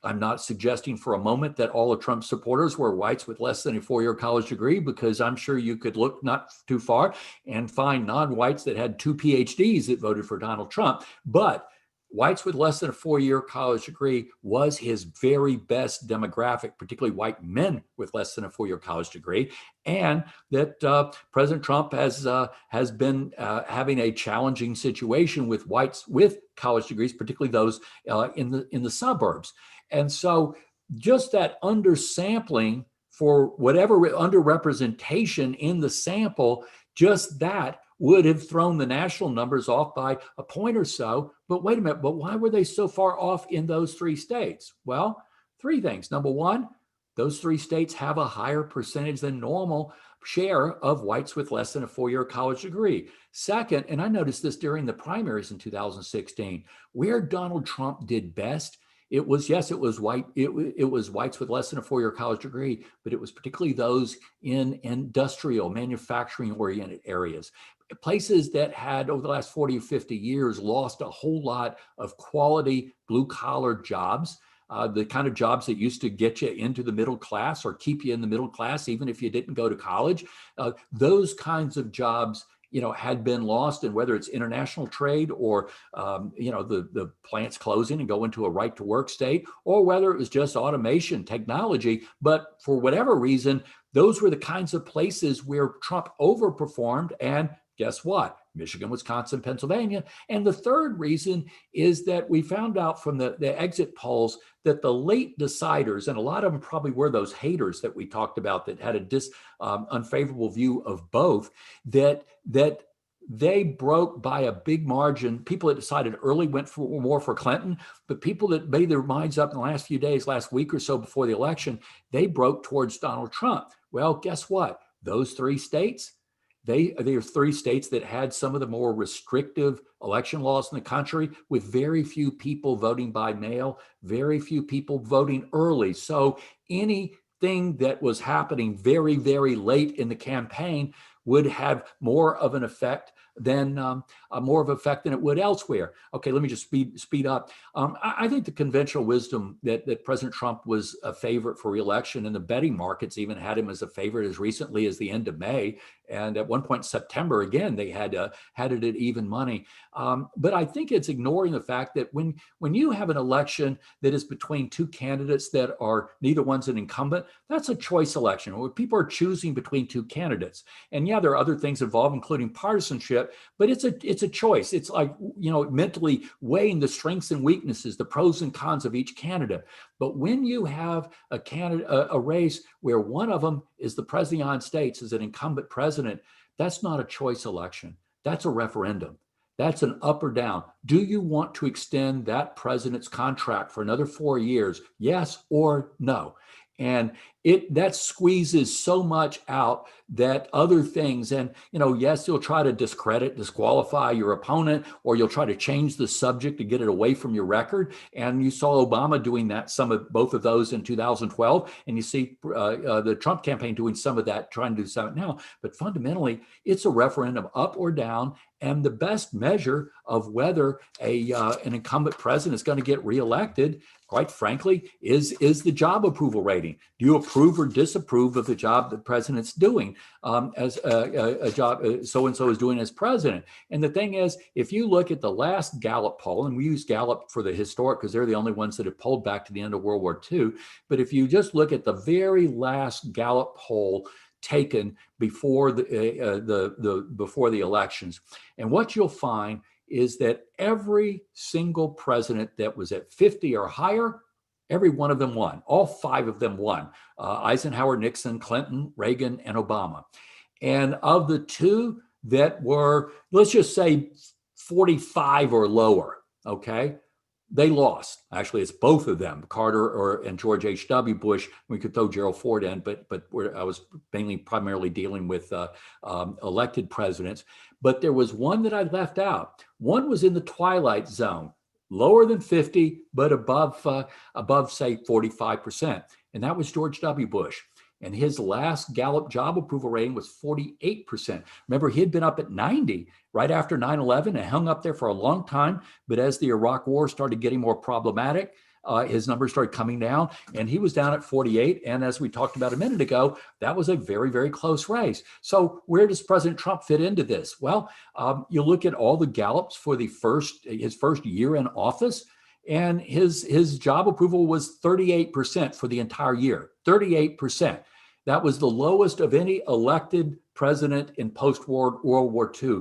I'm not suggesting for a moment that all of Trump's supporters were whites with less than a 4-year college degree, because I'm sure you could look not too far and find non-whites that had 2 PhDs that voted for Donald Trump. But whites with less than a 4-year college degree was his very best demographic, particularly white men with less than a 4-year college degree, and that President Trump has been having a challenging situation with whites with college degrees, particularly those in the suburbs. And so, just that undersampling for whatever underrepresentation in the sample, just that would have thrown the national numbers off by a point or so. But wait a minute, but why were they so far off in those 3 states? Well, 3 things. Number one, those 3 states have a higher percentage than normal share of whites with less than a 4-year college degree. Second, and I noticed this during the primaries in 2016, where Donald Trump did best It was, yes, it was white. It was whites with less than a 4-year college degree, but it was particularly those in industrial, manufacturing oriented areas, places that had over the last 40 or 50 years lost a whole lot of quality blue collar jobs. The kind of jobs that used to get you into the middle class or keep you in the middle class, even if you didn't go to college. Those kinds of jobs, had been lost, and whether it's international trade or, the plants closing and go into a right to work state, or whether it was just automation technology. But for whatever reason, those were the kinds of places where Trump overperformed. And guess what? Michigan, Wisconsin, Pennsylvania. And the third reason is that we found out from the exit polls that the late deciders, and a lot of them probably were those haters that we talked about that had a unfavorable view of both, that they broke by a big margin. People that decided early went more for Clinton, but people that made their minds up in the last few days, last week or so before the election, they broke towards Donald Trump. Well, guess what? Those 3 states, they are 3 states that had some of the more restrictive election laws in the country, with very few people voting by mail, very few people voting early. So anything that was happening very, very late in the campaign would have more of an effect than it would elsewhere. Okay, let me just speed up. I think the conventional wisdom that President Trump was a favorite for re-election, and the betting markets even had him as a favorite as recently as the end of May, and at one point in September, again, they had it at even money. But I think it's ignoring the fact that when you have an election that is between 2 candidates that are neither one's an incumbent, that's a choice election where people are choosing between 2 candidates. And yeah, there are other things involved, including partisanship, but it's a choice. It's like, mentally weighing the strengths and weaknesses, the pros and cons of each candidate. But when you have a race where one of them is the president of the United States, is an incumbent president, that's not a choice election. That's a referendum. That's an up or down. Do you want to extend that president's contract for another 4 years? Yes or no? And that squeezes so much out that other things, and yes, you'll try to disqualify your opponent, or you'll try to change the subject to get it away from your record. And you saw Obama doing that, both of those in 2012, and you see the Trump campaign doing some of that, trying to do something now. But fundamentally, it's a referendum up or down. And the best measure of whether an incumbent president is going to get reelected, quite frankly, is the job approval rating. Do you approve or disapprove of the job the president's doing as a job so-and-so is doing as president? And the thing is, if you look at the last Gallup poll, and we use Gallup for the historic because they're the only ones that have polled back to the end of World War II, but if you just look at the very last Gallup poll taken before the elections, and what you'll find is that every single president that was at 50 or higher, every one of them won. All 5 of them won. Eisenhower, Nixon, Clinton, Reagan, and Obama. And of the 2 that were, let's just say 45 or lower, okay, they lost. Actually, it's both of them, Carter and George H.W. Bush. We could throw Gerald Ford in, but I was primarily dealing with elected presidents. But there was one that I left out. One was in the twilight zone, lower than 50, but above say 45%. And that was George W. Bush. And his last Gallup job approval rating was 48%. Remember, he had been up at 90 right after 9/11 and hung up there for a long time. But as the Iraq War started getting more problematic, his numbers started coming down, and he was down at 48. And as we talked about a minute ago, that was a very, very close race. So where does President Trump fit into this? Well, you look at all the Gallups for his first year in office, and his job approval was 38% for the entire year. 38%. That was the lowest of any elected president in post-World War II,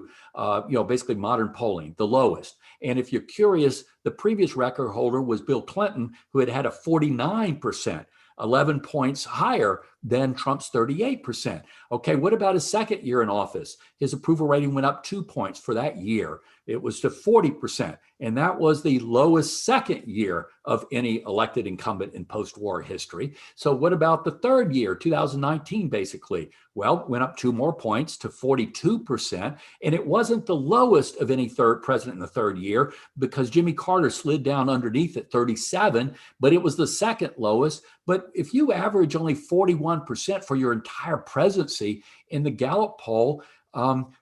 basically modern polling, the lowest. And if you're curious, the previous record holder was Bill Clinton, who had a 49%, 11 points higher than Trump's 38%. Okay, what about his second year in office? His approval rating went up 2 points for that year. It was to 40%. And that was the lowest second year of any elected incumbent in post-war history. So what about the third year, 2019, basically? Well, went up 2 more points to 42%. And it wasn't the lowest of any third president in the third year because Jimmy Carter slid down underneath at 37, but it was the second lowest. But if you average only 41% for your entire presidency in the Gallup poll,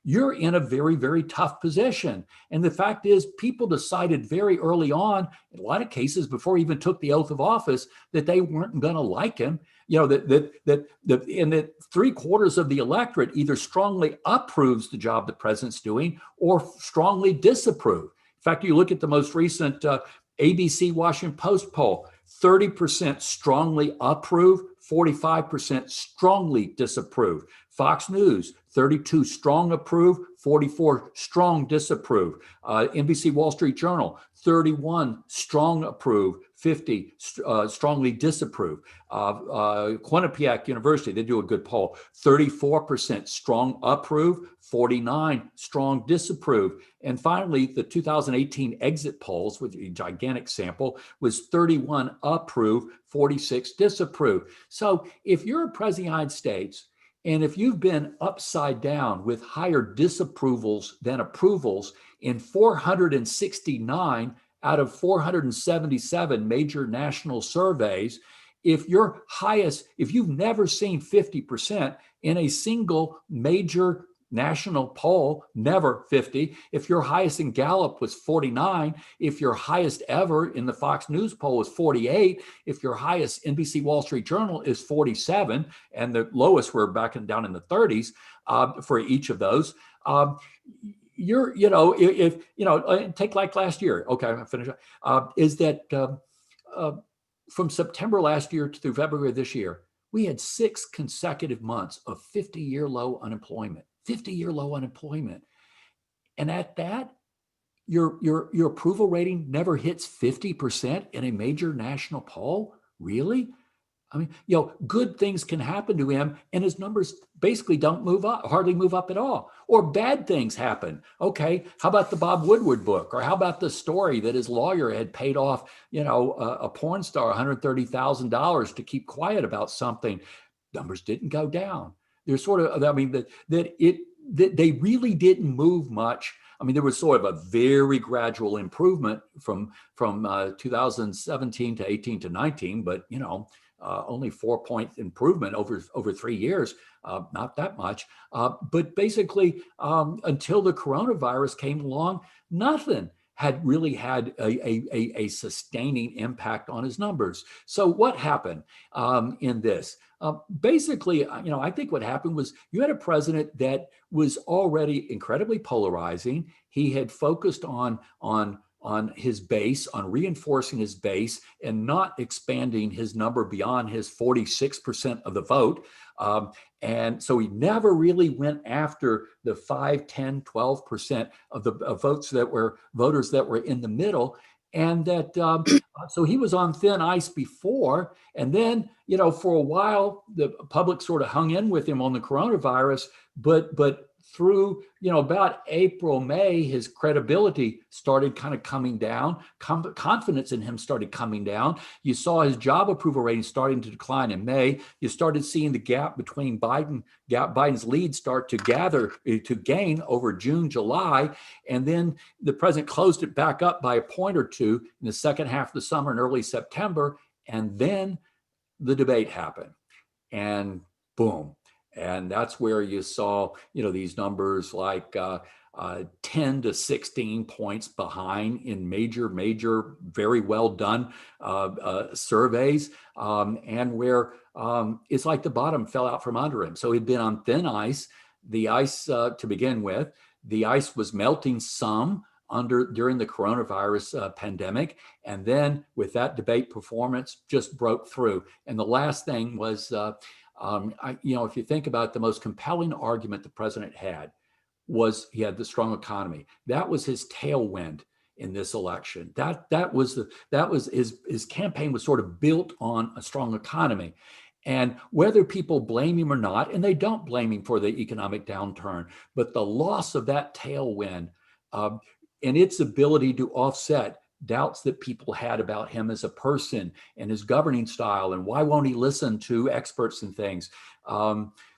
you're in a very, very tough position. And the fact is, people decided very early on, in a lot of cases before he even took the oath of office, that they weren't going to like him. You know, that 3/4 of the electorate either strongly approves the job the president's doing or strongly disapprove. In fact, you look at the most recent ABC Washington Post poll, 30% strongly approve, 45% strongly disapprove. Fox News, 32 strong approve, 44 strong disapprove. NBC Wall Street Journal, 31 strong approve, 50 strongly disapprove. Quinnipiac University, they do a good poll, 34% strong approve, 49 strong disapprove. And finally, the 2018 exit polls, with a gigantic sample, was 31 approve, 46 disapprove. So if you're a president of the United States, and if you've been upside down with higher disapprovals than approvals in 469 out of 477 major national surveys, if you've never seen 50% in a single major national poll, never 50. If your highest in Gallup was 49, if your highest ever in the Fox News poll was 48, if your highest NBC Wall Street Journal is 47, and the lowest were down in the 30s for each of those, take like last year. Okay, I'm finished. Is that from September last year through February this year, we had 6 consecutive months of 50-year low unemployment. 50-year low unemployment. And at that, your approval rating never hits 50% in a major national poll? Really? I mean, good things can happen to him and his numbers basically don't move up, hardly move up at all. Or bad things happen. Okay, how about the Bob Woodward book? Or how about the story that his lawyer had paid off, a porn star $130,000 to keep quiet about something? Numbers didn't go down. There's sort of, that they really didn't move much. I mean, there was sort of a very gradual improvement from 2017 to 18 to 19, but only 4-point improvement over 3 years, not that much. But basically, until the coronavirus came along, nothing had really had a sustaining impact on his numbers. So what happened in this? Basically, I think what happened was you had a president that was already incredibly polarizing. He had focused on his base, on reinforcing his base and not expanding his number beyond his 46% of the vote. And so he never really went after the 5, 10, 12% of the voters that were in the middle. And that, so he was on thin ice before. And then, for a while, the public sort of hung in with him on the coronavirus, but through, about April, May, his credibility started kind of coming down. Confidence in him started coming down. You saw his job approval rating starting to decline in May. You started seeing the gap between Biden's lead start to gain over June, July. And then the president closed it back up by a point or two in the second half of the summer and early September. And then the debate happened. And boom. And that's where you saw, these numbers like 10 to 16 points behind in major, very well done surveys, and where it's like the bottom fell out from under him. So he'd been on thin ice. The ice, to begin with, the ice was melting some during the coronavirus pandemic. And then with that debate performance, just broke through. And the last thing was, if you think about it, the most compelling argument the president had was he had the strong economy. That was his tailwind in this election. That was his campaign was sort of built on a strong economy. And whether people blame him or not, and they don't blame him for the economic downturn, but the loss of that tailwind and its ability to offset doubts that people had about him as a person and his governing style and why won't he listen to experts and things,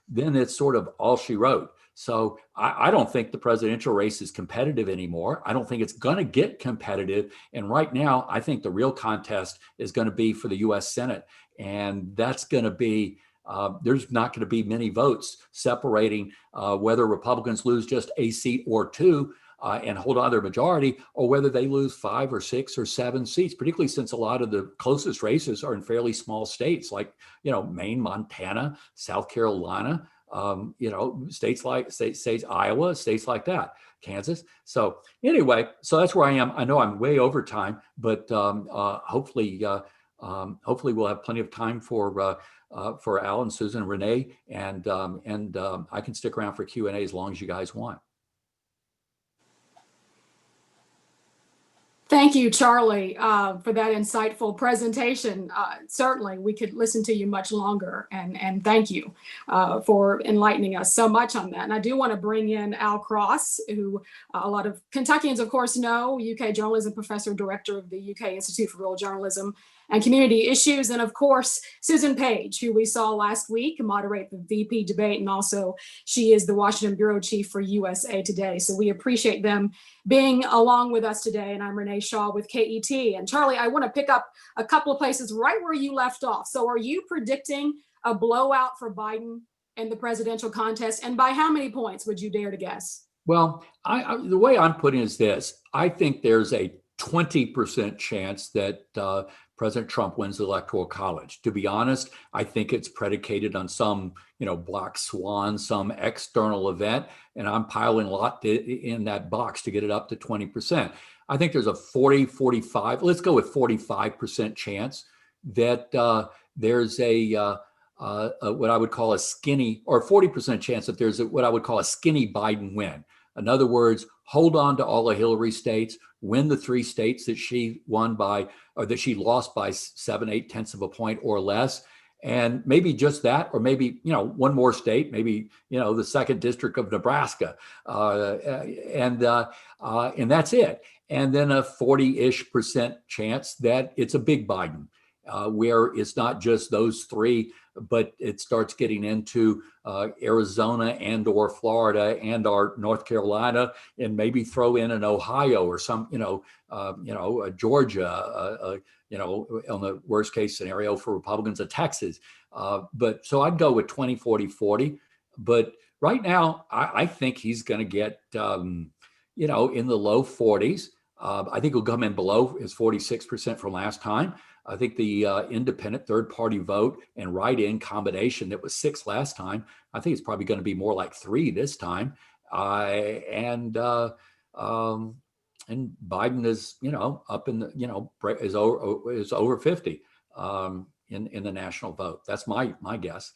then it's sort of all she wrote. So I don't think the presidential race is competitive anymore. I don't think it's going to get competitive. And right now, I think the real contest is going to be for the U.S. Senate. And that's going to be, there's not going to be many votes separating whether Republicans lose just a seat or two and hold on to their majority, or whether they lose 5 or 6 or 7 seats, particularly since a lot of the closest races are in fairly small states like, Maine, Montana, South Carolina, states like states, Iowa, states like that, Kansas. So anyway, so that's where I am. I know I'm way over time, but hopefully we'll have plenty of time for Al and Susan and Renee, and I can stick around for Q&A as long as you guys want. Thank you, Charlie, for that insightful presentation. Certainly, we could listen to you much longer, and thank you for enlightening us so much on that. And I do want to bring in Al Cross, who a lot of Kentuckians, of course, know, UK journalism professor, director of the UK Institute for Rural Journalism and Community Issues, and of course, Susan Page, who we saw last week moderate the VP debate, and also she is the Washington bureau chief for USA Today. So we appreciate them being along with us today. And I'm Renee Shaw with KET. And Charlie, I want to pick up a couple of places right where you left off. So are you predicting a blowout for Biden in the presidential contest? And by how many points would you dare to guess? Well, the way I'm putting it is this. I think there's a 20% chance that President Trump wins the Electoral College. To be honest, I think it's predicated on some, black swan, some external event, and I'm piling a lot in that box to get it up to 20%. I think there's a 45, let's go with 45% chance that there's a what I would call a skinny, or 40% chance that there's what I would call a skinny Biden win. In other words, hold on to all of Hillary's states, win the 3 states that she won by, or that she lost by 7/8 of a point or less. And maybe just that, or maybe, one more state, maybe, the 2nd district of Nebraska. And that's it. And then a 40-ish% chance that it's a big Biden, where it's not just those 3, but it starts getting into Arizona and or Florida and or North Carolina, and maybe throw in an Ohio or some, Georgia, on the worst case scenario for Republicans, of Texas. But so I'd go with 20, 40, 40. But right now, I think he's going to get, in the low 40s. I think he'll come in below his 46% from last time. I think the independent third-party vote and write-in combination that was 6 last time, I think it's probably going to be more like 3 this time. And Biden is, up in the, is over 50 in the national vote. That's my guess.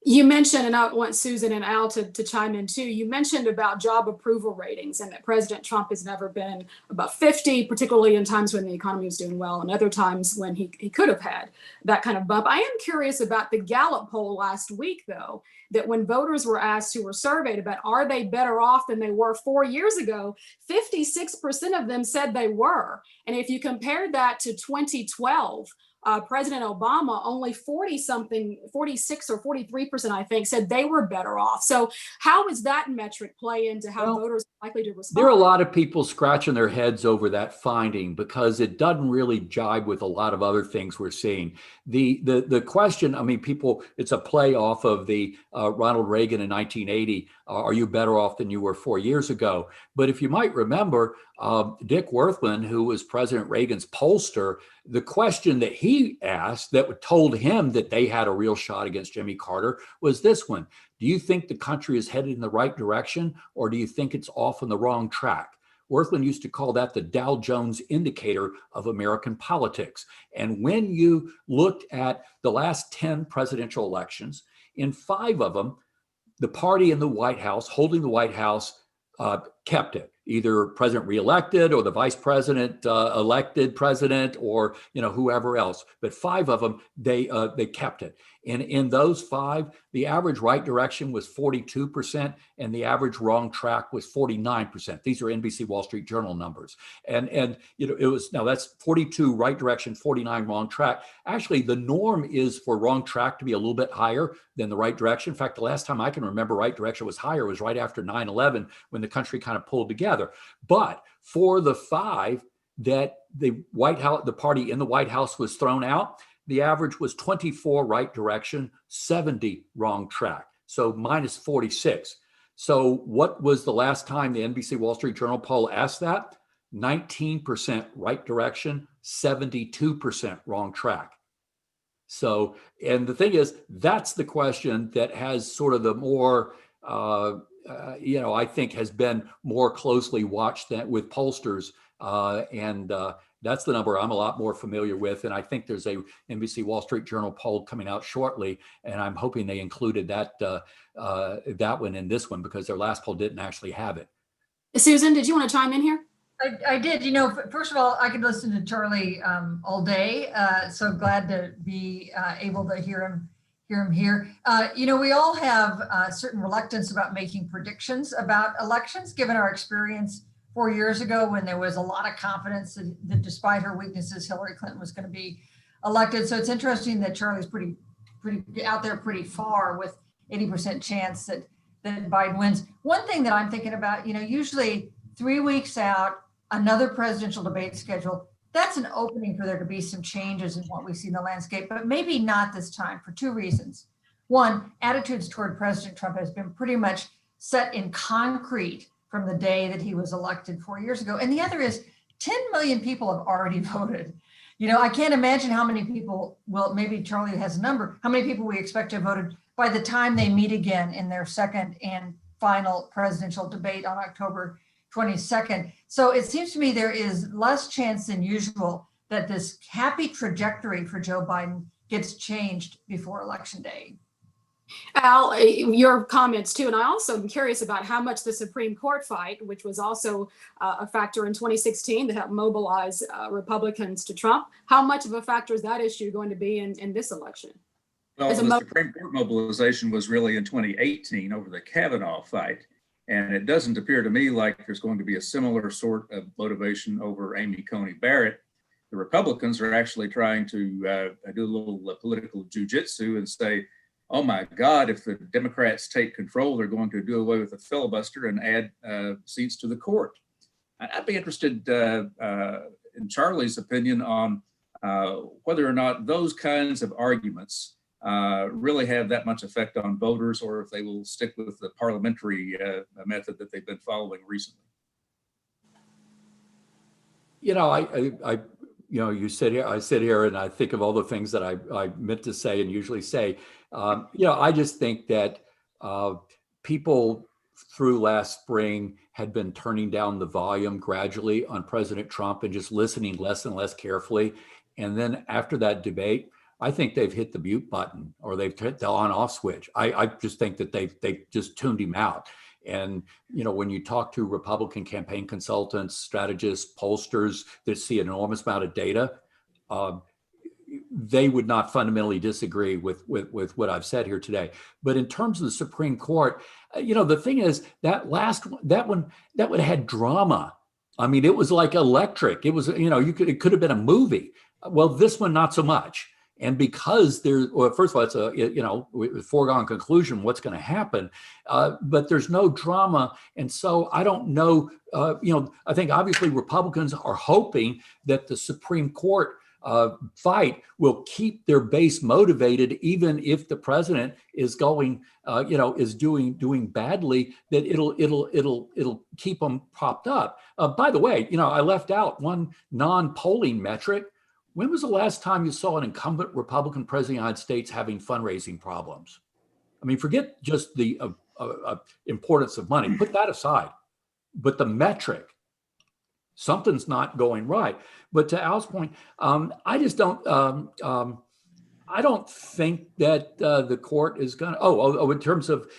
You mentioned, and I want Susan and Al to chime in too, you mentioned about job approval ratings and that President Trump has never been above 50, particularly in times when the economy was doing well and other times when he could have had that kind of bump. I am curious about the Gallup poll last week, though, that when voters were asked, who were surveyed about, are they better off than they were 4 years ago, 56% of them said they were. And if you compare that to 2012, President Obama, only 46 or 43%, I think, said they were better off. So how does that metric play into how voters are likely to respond? There are a lot of people scratching their heads over that finding because it doesn't really jibe with a lot of other things we're seeing. The question, people, it's a play off of the Ronald Reagan in 1980. Are you better off than you were 4 years ago? But if you might remember, Dick Werthman, who was President Reagan's pollster, the question that he asked that told him that they had a real shot against Jimmy Carter was this one. Do you think the country is headed in the right direction, or do you think it's off on the wrong track? Werthman used to call that the Dow Jones indicator of American politics. And when you looked at the last 10 presidential elections, in 5 of them, the party in the White House, holding the White House, kept it, either president reelected or the vice president elected president, or whoever else. But 5 of them, they kept it. And in those 5, the average right direction was 42%, and the average wrong track was 49%. These are NBC Wall Street Journal numbers. And it was, now that's 42 right direction, 49 wrong track. Actually, the norm is for wrong track to be a little bit higher than the right direction. In fact, the last time I can remember right direction was higher was right after 9/11, when the country kind of pulled together. But for the 5 that the White House, the party in the White House was thrown out, the average was 24 right direction, 70 wrong track. So minus 46. So what was the last time the NBC Wall Street Journal poll asked that? 19% right direction, 72% wrong track. So, and the thing is, that's the question that has sort of the more, I think has been more closely watched with pollsters. That's the number I'm a lot more familiar with. And I think there's a NBC Wall Street Journal poll coming out shortly. And I'm hoping they included that one in this one, because their last poll didn't actually have it. Susan, did you want to chime in here? I did. First of all, I could listen to Charlie all day. So glad to be able to hear him here. We all have a certain reluctance about making predictions about elections, given our experience 4 years ago, when there was a lot of confidence that despite her weaknesses, Hillary Clinton was going to be elected. So it's interesting that Charlie's pretty out there pretty far, with 80% chance that Biden wins. One thing that I'm thinking about, usually 3 weeks out, another presidential debate schedule, that's an opening for there to be some changes in what we see in the landscape, but maybe not this time, for 2 reasons. One, attitudes toward President Trump has been pretty much set in concrete from the day that he was elected 4 years ago. And the other is 10 million people have already voted. I can't imagine how many people, well, maybe Charlie has a number, how many people we expect to have voted by the time they meet again in their second and final presidential debate on October 22nd. So it seems to me there is less chance than usual that this happy trajectory for Joe Biden gets changed before Election Day. Al, your comments too. And I also am curious about how much the Supreme Court fight, which was also a factor in 2016 to help mobilize Republicans to Trump, how much of a factor is that issue going to be in this election? Well, the Supreme Court mobilization was really in 2018 over the Kavanaugh fight. And it doesn't appear to me like there's going to be a similar sort of motivation over Amy Coney Barrett. The Republicans are actually trying to do a little political jujitsu and say, oh my God, if the Democrats take control, they're going to do away with the filibuster and add seats to the court. I'd be interested in Charlie's opinion on whether or not those kinds of arguments really have that much effect on voters, or if they will stick with the parliamentary method that they've been following recently. You sit here, I sit here and I think of all the things that I meant to say and usually say. I just think that people through last spring had been turning down the volume gradually on President Trump and just listening less and less carefully. And then after that debate, I think they've hit the mute button, or they've hit the on-off switch. I just think that they've just tuned him out. And, when you talk to Republican campaign consultants, strategists, pollsters that see an enormous amount of data, they would not fundamentally disagree with what I've said here today. But in terms of the Supreme Court, the thing is that that one had drama. I mean, it was like electric. It was, it could have been a movie. Well, this one, not so much. And because first of all, it's a foregone conclusion what's going to happen, but there's no drama. And so I don't know, I think obviously Republicans are hoping that the Supreme Court fight will keep their base motivated, even if the president is going, is doing badly, that it'll keep them propped up. By the way, I left out one non-polling metric. When was the last time you saw an incumbent Republican president of the United States having fundraising problems? I mean, forget just the importance of money, put that aside. But the metric, something's not going right. But to Al's point, I just don't, I don't think that the court is going to, in terms of,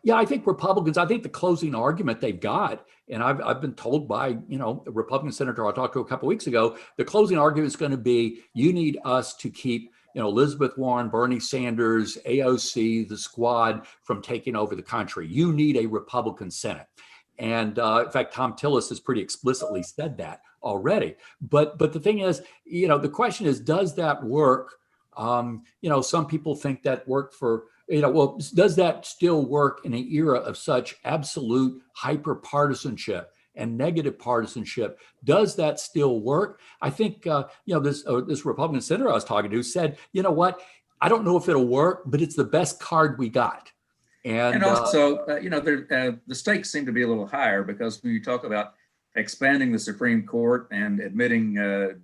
yeah, I think Republicans, I think the closing argument they've got, and I've been told by, a Republican senator I talked to a couple of weeks ago, the closing argument is going to be, you need us to keep, Elizabeth Warren, Bernie Sanders, AOC, the squad from taking over the country. You need a Republican Senate. And in fact, Tom Tillis has pretty explicitly said that already. But the thing is, the question is, does that work? Some people think that worked for, well, does that still work in an era of such absolute hyper partisanship and negative partisanship? Does that still work? I think, this Republican senator I was talking to said, you know what, I don't know if it'll work, but it's the best card we got. And also, the stakes seem to be a little higher, because when you talk about expanding the Supreme Court and admitting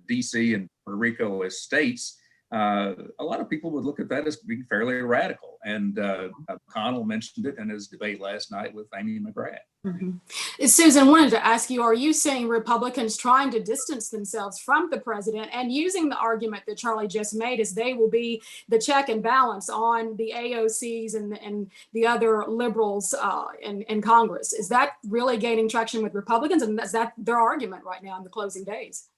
DC and Puerto Rico as states, a lot of people would look at that as being fairly radical. And McConnell mentioned it in his debate last night with Amy McGrath. Mm-hmm. Susan, wanted to ask you, are you seeing Republicans trying to distance themselves from the president and using the argument that Charlie just made, as they will be the check and balance on the AOCs and the other liberals in Congress? Is that really gaining traction with Republicans? And is that their argument right now in the closing days?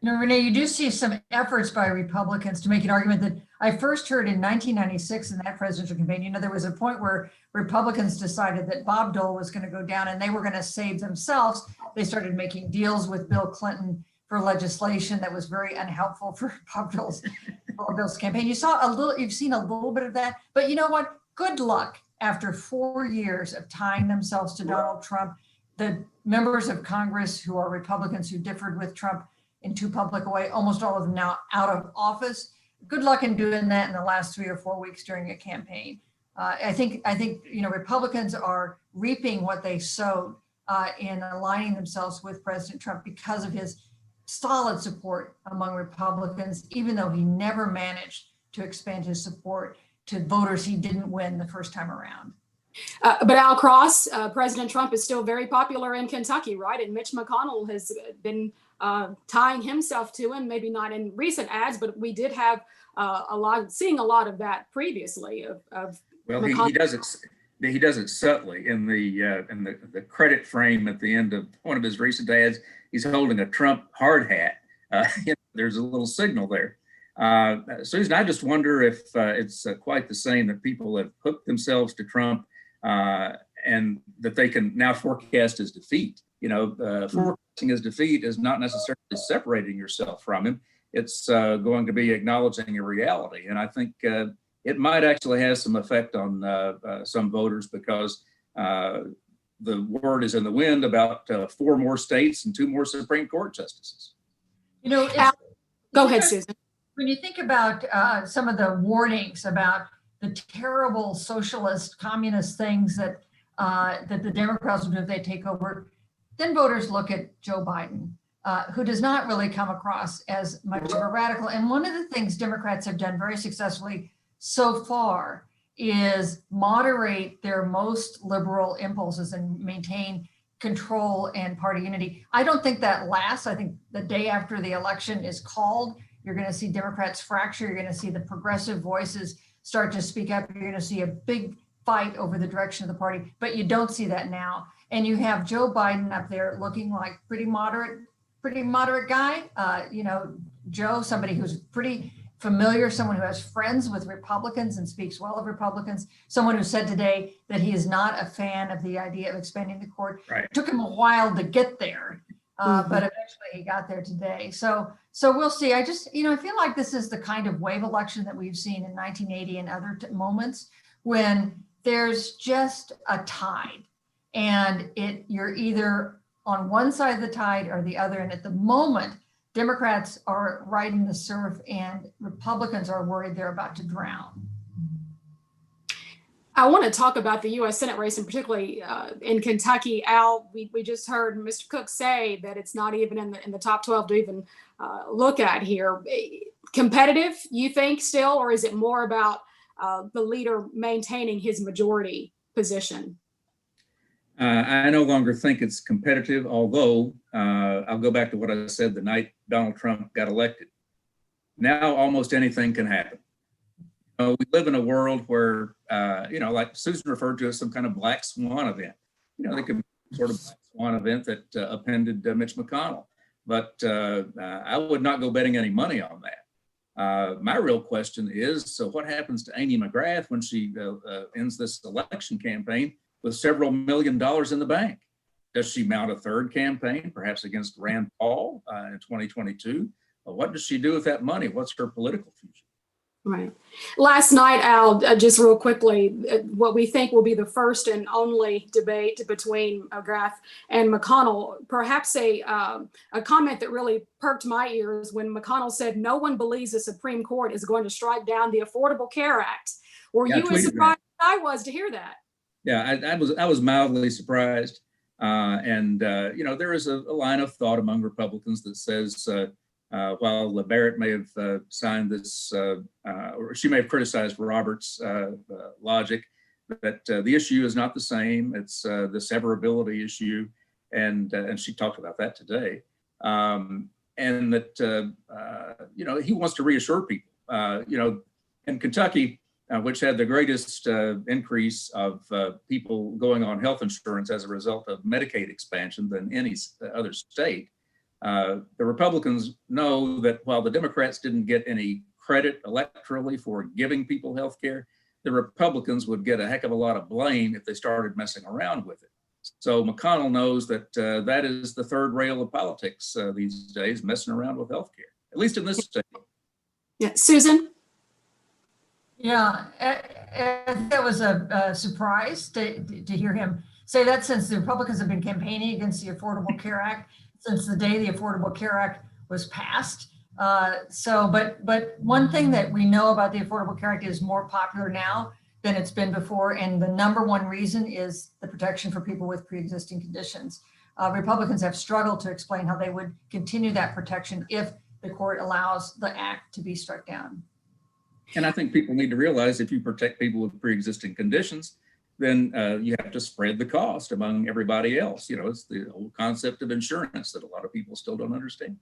Renee, you do see some efforts by Republicans to make an argument that I first heard in 1996 in that presidential campaign. There was a point where Republicans decided that Bob Dole was going to go down and they were going to save themselves. They started making deals with Bill Clinton for legislation that was very unhelpful for Bob Dole's campaign. You've seen a little bit of that, but you know what? Good luck after 4 years of tying themselves to Donald Trump. The members of Congress who are Republicans who differed with Trump in too public a way, almost all of them now out of office. Good luck in doing that in the last 3 or 4 weeks during a campaign. I think Republicans are reaping what they sowed in aligning themselves with President Trump because of his solid support among Republicans, even though he never managed to expand his support to voters he didn't win the first time around. But Al Cross, President Trump is still very popular in Kentucky, right? And Mitch McConnell has been tying himself to him, maybe not in recent ads, but we did have seeing a lot of that previously. Well, he does it subtly in the credit frame at the end of one of his recent ads. He's holding a Trump hard hat. There's a little signal there. Susan, I just wonder if it's quite the same, that people have hooked themselves to Trump and that they can now forecast his defeat. Forecasting his defeat is not necessarily separating yourself from him. It's going to be acknowledging a reality. And I think it might actually have some effect on some voters, because the word is in the wind about 4 more states and 2 more Supreme Court justices. Go ahead, Susan. When you think about some of the warnings about the terrible socialist, communist things that the Democrats will do if they take over, then voters look at Joe Biden, who does not really come across as much of a radical. And one of the things Democrats have done very successfully so far is moderate their most liberal impulses and maintain control and party unity. I don't think that lasts. I think the day after the election is called, you're going to see Democrats fracture. You're going to see the progressive voices start to speak up. You're going to see a big fight over the direction of the party, but you don't see that now. And you have Joe Biden up there looking like pretty moderate guy. Joe, somebody who's pretty familiar, someone who has friends with Republicans and speaks well of Republicans, someone who said today that he is not a fan of the idea of expanding the court. Right. It took him a while to get there, but eventually he got there today. So we'll see. I just, I feel like this is the kind of wave election that we've seen in 1980 and other moments when there's just a tide, and you're either on one side of the tide or the other. And at the moment, Democrats are riding the surf and Republicans are worried they're about to drown. I want to talk about the U.S. Senate race, and particularly in Kentucky. Al, we just heard Mr. Cook say that it's not even in the top 12 to even look at here. Competitive, you think, still, or is it more about the leader maintaining his majority position? I no longer think it's competitive, although I'll go back to what I said the night Donald Trump got elected. Now almost anything can happen. We live in a world where, like Susan referred to as some kind of black swan event. They could be sort of black swan event that appended Mitch McConnell. But I would not go betting any money on that. My real question is, so what happens to Amy McGrath when she ends this election campaign with several $1 million in the bank? Does she mount a third campaign, perhaps against Rand Paul in 2022? What does she do with that money? What's her political future? Right. Last night, Al, just real quickly, what we think will be the first and only debate between McGrath and McConnell, perhaps a comment that really perked my ears when McConnell said, no one believes the Supreme Court is going to strike down the Affordable Care Act. Were you as surprised as I was to hear that? Yeah, I was mildly surprised. There is a line of thought among Republicans that says, while Barrett may have signed this, or she may have criticized Roberts' logic, that the issue is not the same. It's the severability issue, and she talked about that today. And that he wants to reassure people. In Kentucky, which had the greatest increase of people going on health insurance as a result of Medicaid expansion than any other state. The Republicans know that while the Democrats didn't get any credit electorally for giving people health care, the Republicans would get a heck of a lot of blame if they started messing around with it. So McConnell knows that that is the third rail of politics these days, messing around with health care, at least in this state. Yeah, Susan? Yeah, that was a surprise to hear him say that, since the Republicans have been campaigning against the Affordable Care Act since the day the Affordable Care Act was passed. But one thing that we know about the Affordable Care Act is more popular now than it's been before. And the number one reason is the protection for people with pre-existing conditions. Republicans have struggled to explain how they would continue that protection if the court allows the act to be struck down. And I think people need to realize if you protect people with pre-existing conditions, then you have to spread the cost among everybody else. It's the old concept of insurance that a lot of people still don't understand.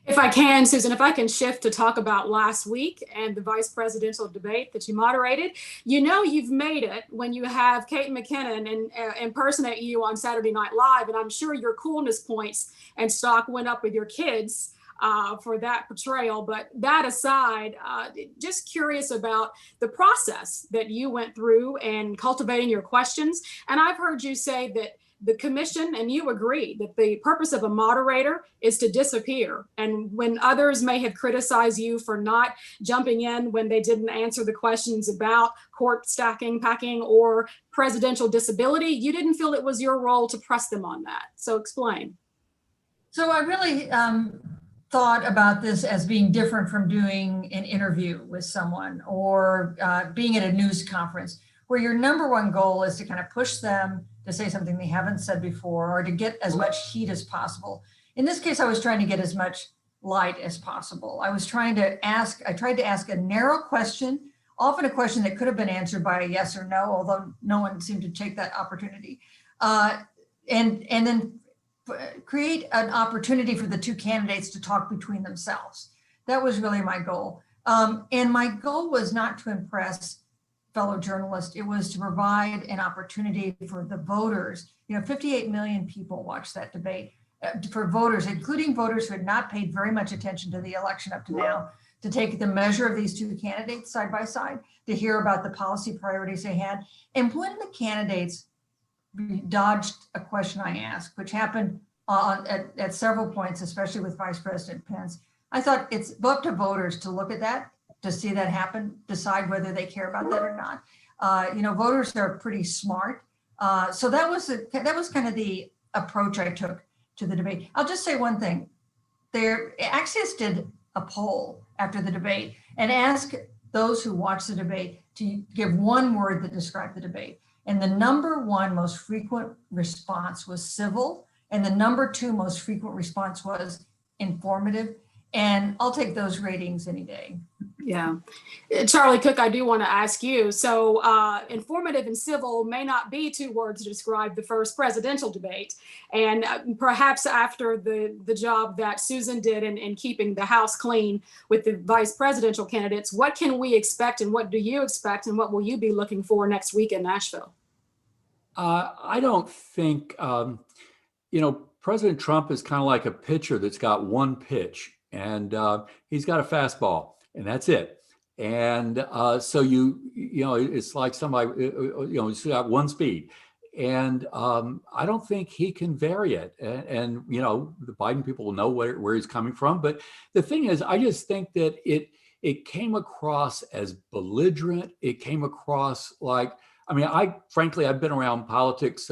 If I can, Susan, if I can shift to talk about last week and the vice presidential debate that you moderated. You've made it when you have Kate McKinnon and impersonate you on Saturday Night Live, and I'm sure your coolness points and stock went up with your kids for that portrayal. But that aside, just curious about the process that you went through and cultivating your questions. And I've heard you say that the commission, and you agree, that the purpose of a moderator is to disappear. And when others may have criticized you for not jumping in when they didn't answer the questions about court stacking, packing, or presidential disability, you didn't feel it was your role to press them on that. So explain. So I really thought about this as being different from doing an interview with someone or being at a news conference, where your number one goal is to kind of push them to say something they haven't said before or to get as much heat as possible. In this case, I was trying to get as much light as possible. I tried to ask a narrow question, often a question that could have been answered by a yes or no, although no one seemed to take that opportunity. And then create an opportunity for the two candidates to talk between themselves. That was really my goal. And my goal was not to impress fellow journalists. It was to provide an opportunity for the voters. 58 million people watched that debate, for voters, including voters who had not paid very much attention to the election up to now, to take the measure of these two candidates side by side, to hear about the policy priorities they had. And when the candidates dodged a question I asked, which happened at several points, especially with Vice President Pence, I thought it's up to voters to look at that, to see that happen, decide whether they care about that or not. Voters are pretty smart. So that was kind of the approach I took to the debate. I'll just say one thing. Axios did a poll after the debate and asked those who watched the debate to give one word that described the debate. And the number one most frequent response was civil. And the number two most frequent response was informative. And I'll take those ratings any day. Yeah. Charlie Cook, I do want to ask you. So, informative and civil may not be two words to describe the first presidential debate. And perhaps after the job that Susan did in keeping the House clean with the vice presidential candidates, what can we expect and what do you expect and what will you be looking for next week in Nashville? I don't think, President Trump is kind of like a pitcher that's got one pitch, and he's got a fastball, and that's it. And so it's like somebody, he's got one speed, and I don't think he can vary it. And the Biden people will know where he's coming from. But the thing is, I just think that it came across as belligerent. It came across like, frankly, I've been around politics.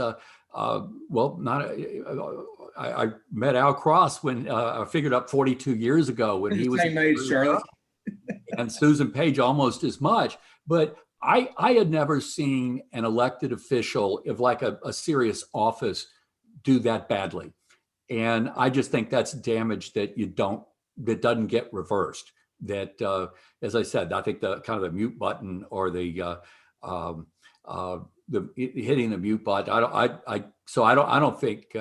I met Al Cross when I figured up 42 years ago when he was same age, Charlie, and Susan Page almost as much. But I had never seen an elected official of like a serious office do that badly, and I just think that's damage that doesn't get reversed. That, as I said, I think the kind of the mute button or the hitting the mute button. I don't think.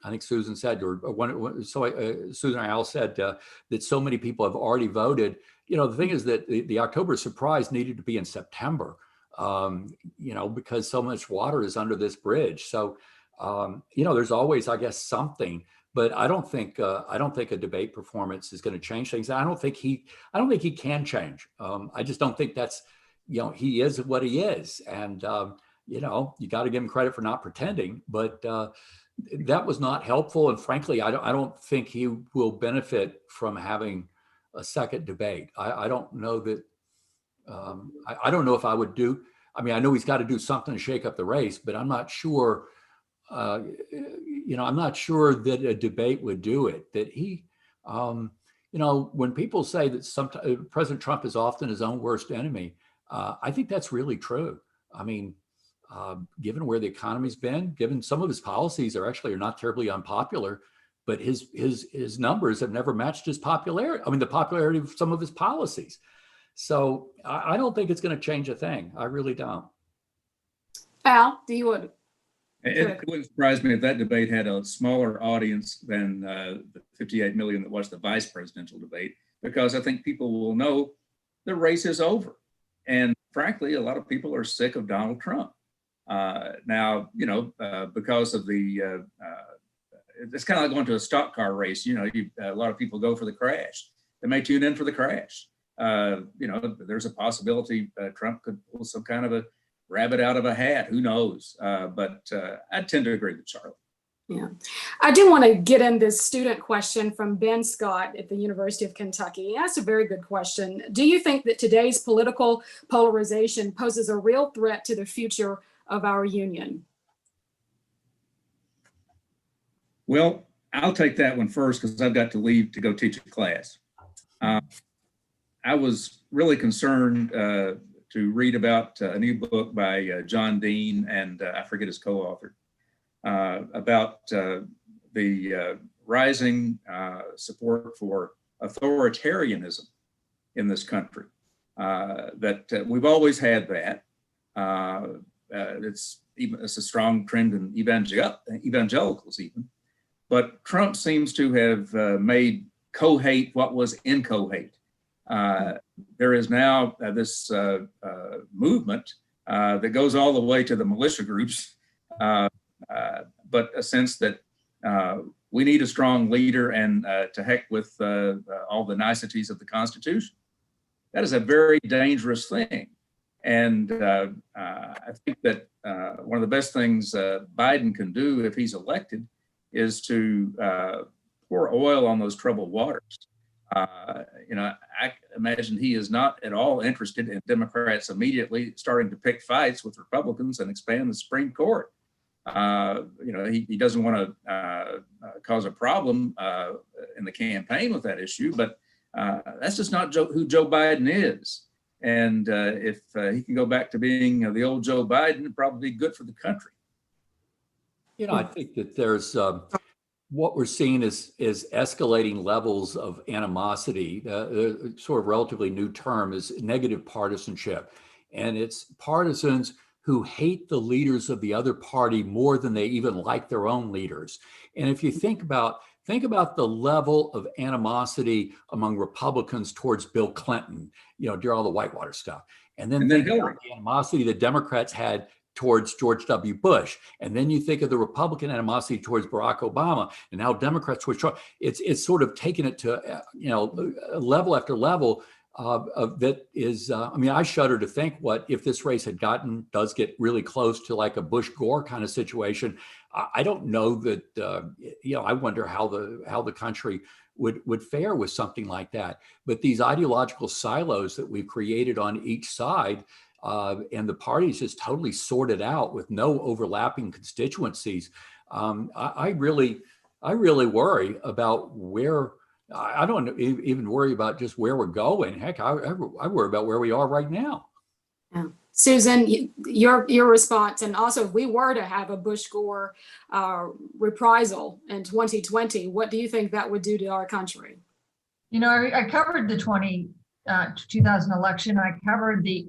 I think Susan said, Susan and Al said that so many people have already voted. The thing is that the October surprise needed to be in September, because so much water is under this bridge. So, there's always, I guess, something. But I don't think a debate performance is going to change things. I don't think he can change. I just don't think that's, he is what he is, and you got to give him credit for not pretending. But that was not helpful, and frankly, I don't think he will benefit from having a second debate. I don't know that. I don't know if I would do. I know he's got to do something to shake up the race, but I'm not sure. I'm not sure that a debate would do it. That he, when people say that sometimes President Trump is often his own worst enemy, I think that's really true. Given where the economy's been, given some of his policies are not terribly unpopular, but his numbers have never matched his popularity. The popularity of some of his policies. So I don't think it's going to change a thing. I really don't. Al, do you want? It wouldn't surprise me if that debate had a smaller audience than the 58 million that was the vice presidential debate, because I think people will know the race is over. And frankly, a lot of people are sick of Donald Trump. Now, because of it's kind of like going to a stock car race. A lot of people go for the crash. They may tune in for the crash. There's a possibility Trump could pull some kind of a rabbit out of a hat. Who knows? But I tend to agree with Charlie. Yeah, I do want to get in this student question from Ben Scott at the University of Kentucky. He asked a very good question. Do you think that today's political polarization poses a real threat to the future of our union? Well, I'll take that one first because I've got to leave to go teach a class. I was really concerned to read about a new book by John Dean and I forget his co-author about the rising support for authoritarianism in this country. That we've always had that. It's a strong trend in evangelicals even, but Trump seems to have made co-hate what was incohate. There is now this movement that goes all the way to the militia groups, but a sense that we need a strong leader and to heck with all the niceties of the Constitution. That is a very dangerous thing. And I think that one of the best things Biden can do if he's elected is to pour oil on those troubled waters. I imagine he is not at all interested in Democrats immediately starting to pick fights with Republicans and expand the Supreme Court. He doesn't want to cause a problem in the campaign with that issue, but that's just not who Joe Biden is. And if he can go back to being the old Joe Biden, it'd probably be good for the country. I think that there's what we're seeing is escalating levels of animosity. Sort of relatively new term is negative partisanship, and it's partisans who hate the leaders of the other party more than they even like their own leaders. And if you think about the level of animosity among Republicans towards Bill Clinton, during all the Whitewater stuff, and then think about the animosity the Democrats had towards George W. Bush. And then you think of the Republican animosity towards Barack Obama, and now Democrats towards Trump. It's sort of taken it to, level after level of that is, I shudder to think what if this race does get really close to like a Bush Gore kind of situation. I don't know that, I wonder how the country would fare with something like that. But these ideological silos that we've created on each side, and the parties just totally sorted out with no overlapping constituencies. I really worry about where. I don't even worry about just where we're going. Heck, I worry about where we are right now. Yeah. Susan, your response, and also if we were to have a Bush Gore reprisal in 2020, what do you think that would do to our country? I covered the 2000 election. I covered the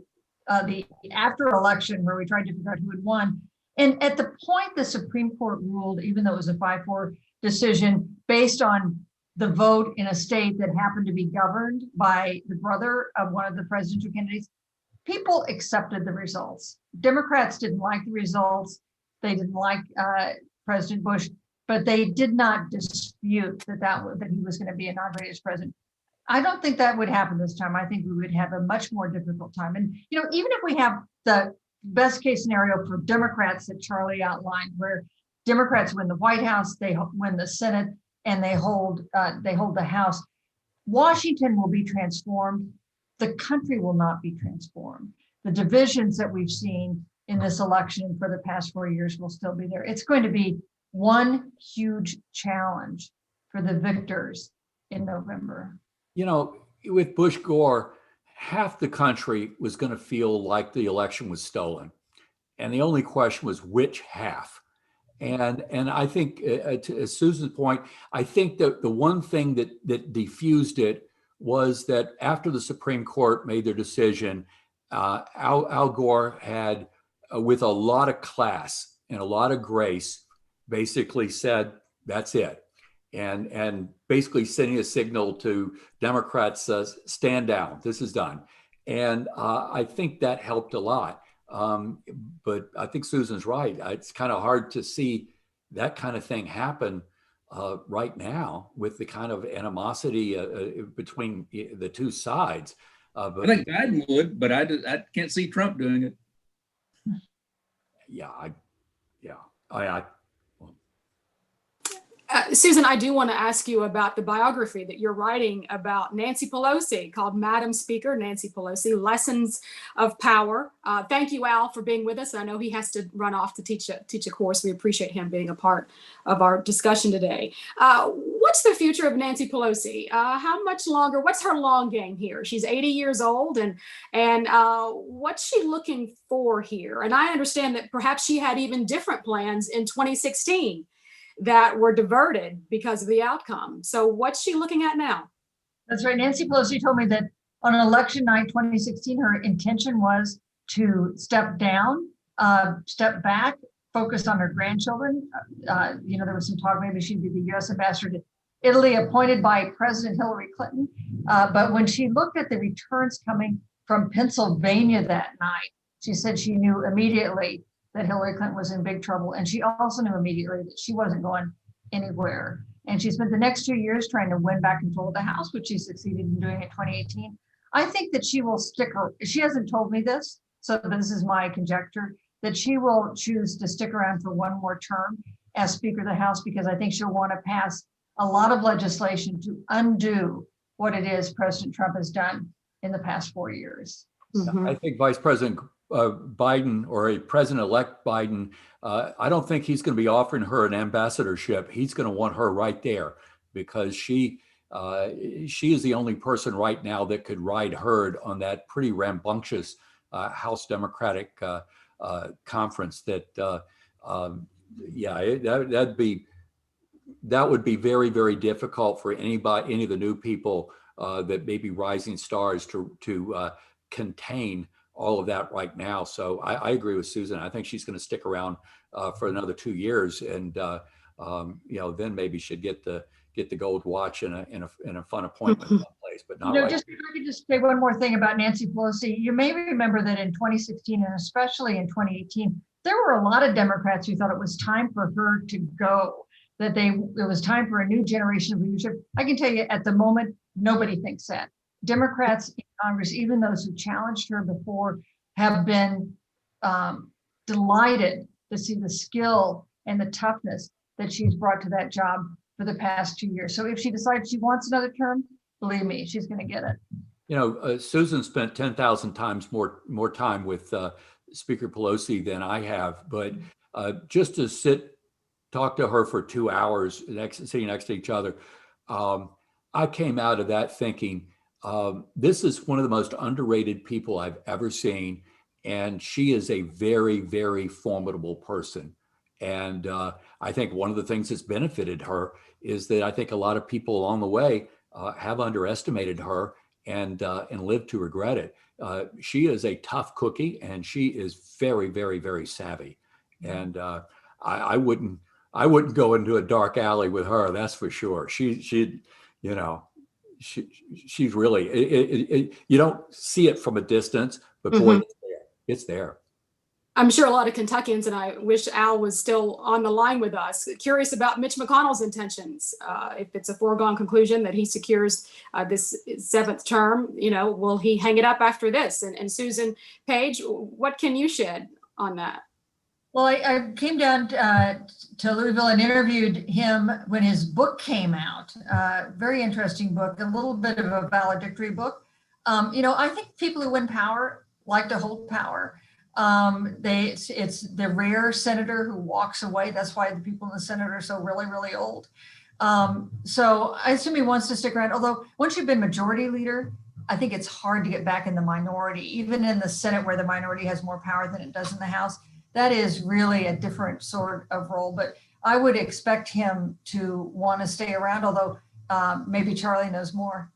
after election where we tried to figure out who had won. And at the point the Supreme Court ruled, even though it was a 5-4 decision based on the vote in a state that happened to be governed by the brother of one of the presidential candidates, people accepted the results. Democrats didn't like the results. They didn't like President Bush, but they did not dispute that he was going to be inaugurated as president. I don't think that would happen this time. I think we would have a much more difficult time. And, even if we have the best case scenario for Democrats that Charlie outlined, where Democrats win the White House, they win the Senate, and they hold the House, Washington will be transformed. The country will not be transformed. The divisions that we've seen in this election for the past 4 years will still be there. It's going to be one huge challenge for the victors in November. With Bush Gore, half the country was going to feel like the election was stolen. And the only question was which half. And I think, to Susan's point, I think that the one thing that diffused it was that after the Supreme Court made their decision, Al Gore had, with a lot of class and a lot of grace, basically said, that's it. And basically sending a signal to Democrats, stand down, this is done. And I think that helped a lot. But I think Susan's right. It's kind of hard to see that kind of thing happen right now with the kind of animosity between the two sides. I think Biden would, but I can't see Trump doing it. Susan, I do want to ask you about the biography that you're writing about Nancy Pelosi called Madam Speaker, Nancy Pelosi, Lessons of Power. Thank you, Al, for being with us. I know he has to run off to teach a course. We appreciate him being a part of our discussion today. What's the future of Nancy Pelosi? How much longer? What's her long game here? She's 80 years old, and what's she looking for here? And I understand that perhaps she had even different plans in 2016. That were diverted because of the outcome. So what's she looking at now? That's right. Nancy Pelosi told me that on election night 2016, her intention was to step down, step back, focus on her grandchildren. There was some talk maybe she'd be the U.S. ambassador to Italy, appointed by President Hillary Clinton. But when she looked at the returns coming from Pennsylvania that night, she said she knew immediately that Hillary Clinton was in big trouble. And she also knew immediately that she wasn't going anywhere. And she spent the next 2 years trying to win back control of the House, which she succeeded in doing in 2018. I think that she will she hasn't told me this, so this is my conjecture, that she will choose to stick around for one more term as Speaker of the House, because I think she'll want to pass a lot of legislation to undo what it is President Trump has done in the past 4 years. Mm-hmm. I think Vice President Biden, or a President-elect Biden, I don't think he's going to be offering her an ambassadorship. He's going to want her right there, because she is the only person right now that could ride herd on that pretty rambunctious House Democratic conference. That'd be that would be very, very difficult for any of the new people that may be rising stars to contain all of that right now. So I agree with Susan. I think she's going to stick around for another 2 years, and then maybe she'd get the gold watch in a fun appointment someplace, but not right. Just if I could just say one more thing about Nancy Pelosi. You may remember that in 2016 and especially in 2018, there were a lot of Democrats who thought it was time for her to go, that it was time for a new generation of leadership. I can tell you at the moment, nobody thinks that. Democrats in Congress, even those who challenged her before, have been delighted to see the skill and the toughness that she's brought to that job for the past 2 years. So if she decides she wants another term, believe me, she's going to get it. Susan spent 10,000 times more time with Speaker Pelosi than I have, but just to talk to her for 2 hours, sitting next to each other, I came out of that thinking, this is one of the most underrated people I've ever seen, and she is a very, very formidable person. And I think one of the things that's benefited her is that I think a lot of people along the way have underestimated her and lived to regret it. She is a tough cookie, and she is very, very, very savvy. And I wouldn't go into a dark alley with her. That's for sure. She's really. You don't see it from a distance, but boy, it's there. I'm sure a lot of Kentuckians, and I wish Al was still on the line with us, curious about Mitch McConnell's intentions. If it's a foregone conclusion that he secures this 7th term, will he hang it up after this? And Susan Page, what can you shed on that? Well, I came down to Louisville and interviewed him when his book came out. Very interesting book, a little bit of a valedictory book. I think people who win power like to hold power. It's the rare senator who walks away. That's why the people in the Senate are so really, really old. So I assume he wants to stick around. Although once you've been majority leader, I think it's hard to get back in the minority, even in the Senate where the minority has more power than it does in the House. That is really a different sort of role. But I would expect him to want to stay around, although maybe Charlie knows more.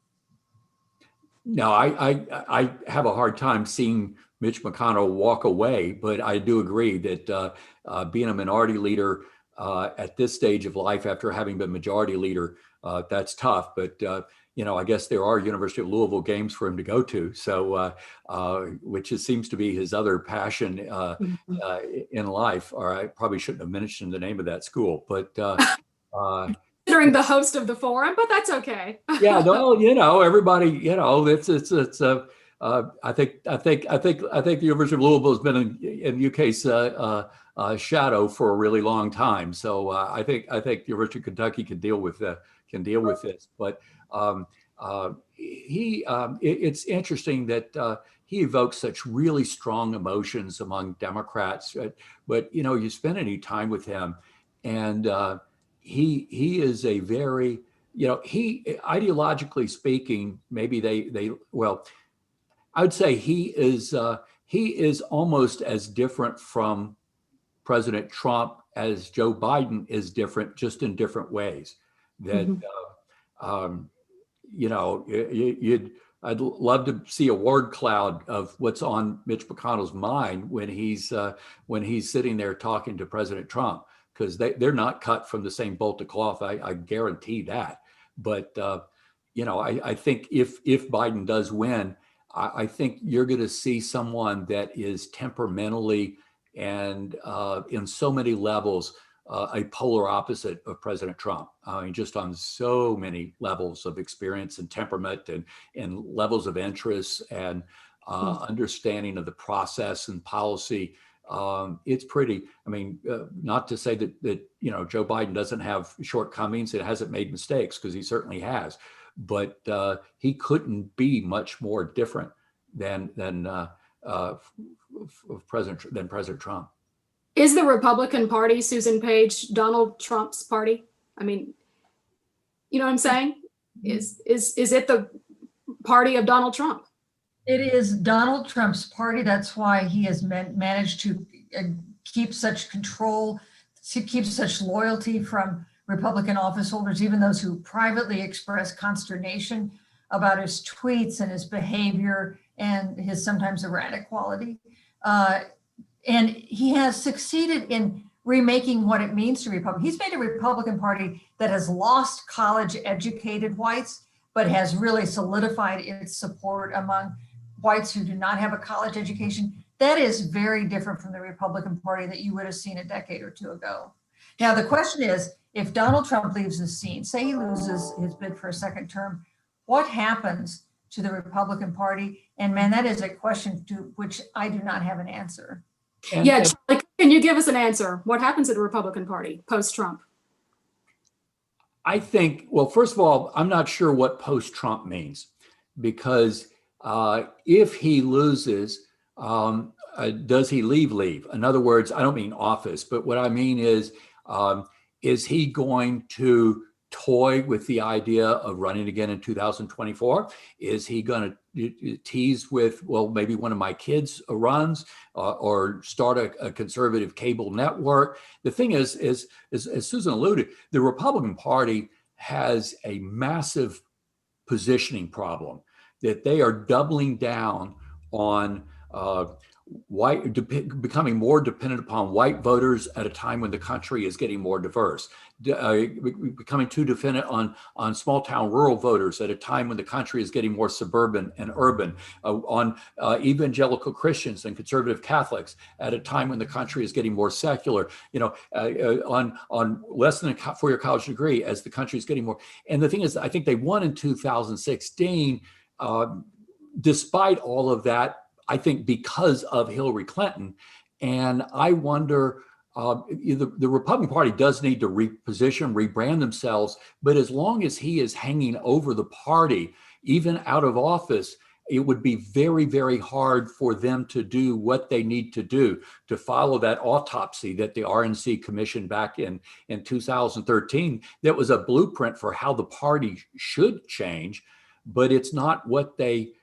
No, I have a hard time seeing Mitch McConnell walk away, but I do agree that being a minority leader at this stage of life after having been majority leader, that's tough. But I guess there are University of Louisville games for him to go to, so which seems to be his other passion in life. Or I probably shouldn't have mentioned the name of that school, but considering the host of the forum, but that's okay. Yeah, no, everybody, it's I think the University of Louisville has been in UK's shadow for a really long time. So I think the University of Kentucky can deal with this. But it's interesting that he evokes such really strong emotions among Democrats. But you spend any time with him, and he is a very he ideologically speaking, maybe I would say he is almost as different from President Trump as Joe Biden is different, just in different ways. That I'd love to see a word cloud of what's on Mitch McConnell's mind when he's sitting there talking to President Trump, because they're not cut from the same bolt of cloth. I guarantee that. But I think if Biden does win, I think you're going to see someone that is temperamentally and in so many levels a polar opposite of President Trump. I mean, just on so many levels of experience and temperament and levels of interest and understanding of the process and policy. It's pretty, not to say that Joe Biden doesn't have shortcomings. It hasn't made mistakes, because he certainly has. But he couldn't be much more different than President Trump. Is the Republican Party, Susan Page, Donald Trump's party? I mean, you know what I'm saying? Is it the party of Donald Trump? It is Donald Trump's party. That's why he has managed to keep such control, to keep such loyalty from Republican office holders, even those who privately express consternation about his tweets and his behavior and his sometimes erratic quality. And he has succeeded in remaking what it means to Republican. He's made a Republican Party that has lost college-educated whites, but has really solidified its support among whites who do not have a college education. That is very different from the Republican Party that you would have seen a decade or two ago. Now, the question is, if Donald Trump leaves the scene, say he loses his bid for a second term, what happens to the Republican Party? And man, that is a question to which I do not have an answer. Yeah, Charlie, can you give us an answer? What happens to the Republican Party post-Trump? I think, well, first of all, I'm not sure what post-Trump means, because if he loses, does he leave? In other words, I don't mean office, but what I mean is he going to toy with the idea of running again in 2024? Is he going to tease with, well, maybe one of my kids runs, or start a conservative cable network? The thing is, as Susan alluded, the Republican Party has a massive positioning problem, that they are doubling down on becoming more dependent upon white voters at a time when the country is getting more diverse, becoming too dependent on small town rural voters at a time when the country is getting more suburban and urban, on evangelical Christians and conservative Catholics at a time when the country is getting more secular, on less than a four-year college degree as the country is getting more. And the thing is, I think they won in 2016, despite all of that, I think because of Hillary Clinton. And I wonder, the Republican Party does need to reposition, rebrand themselves, but as long as he is hanging over the party, even out of office, it would be very, very hard for them to do what they need to do to follow that autopsy that the RNC commissioned back in 2013. That was a blueprint for how the party should change, but it's not what they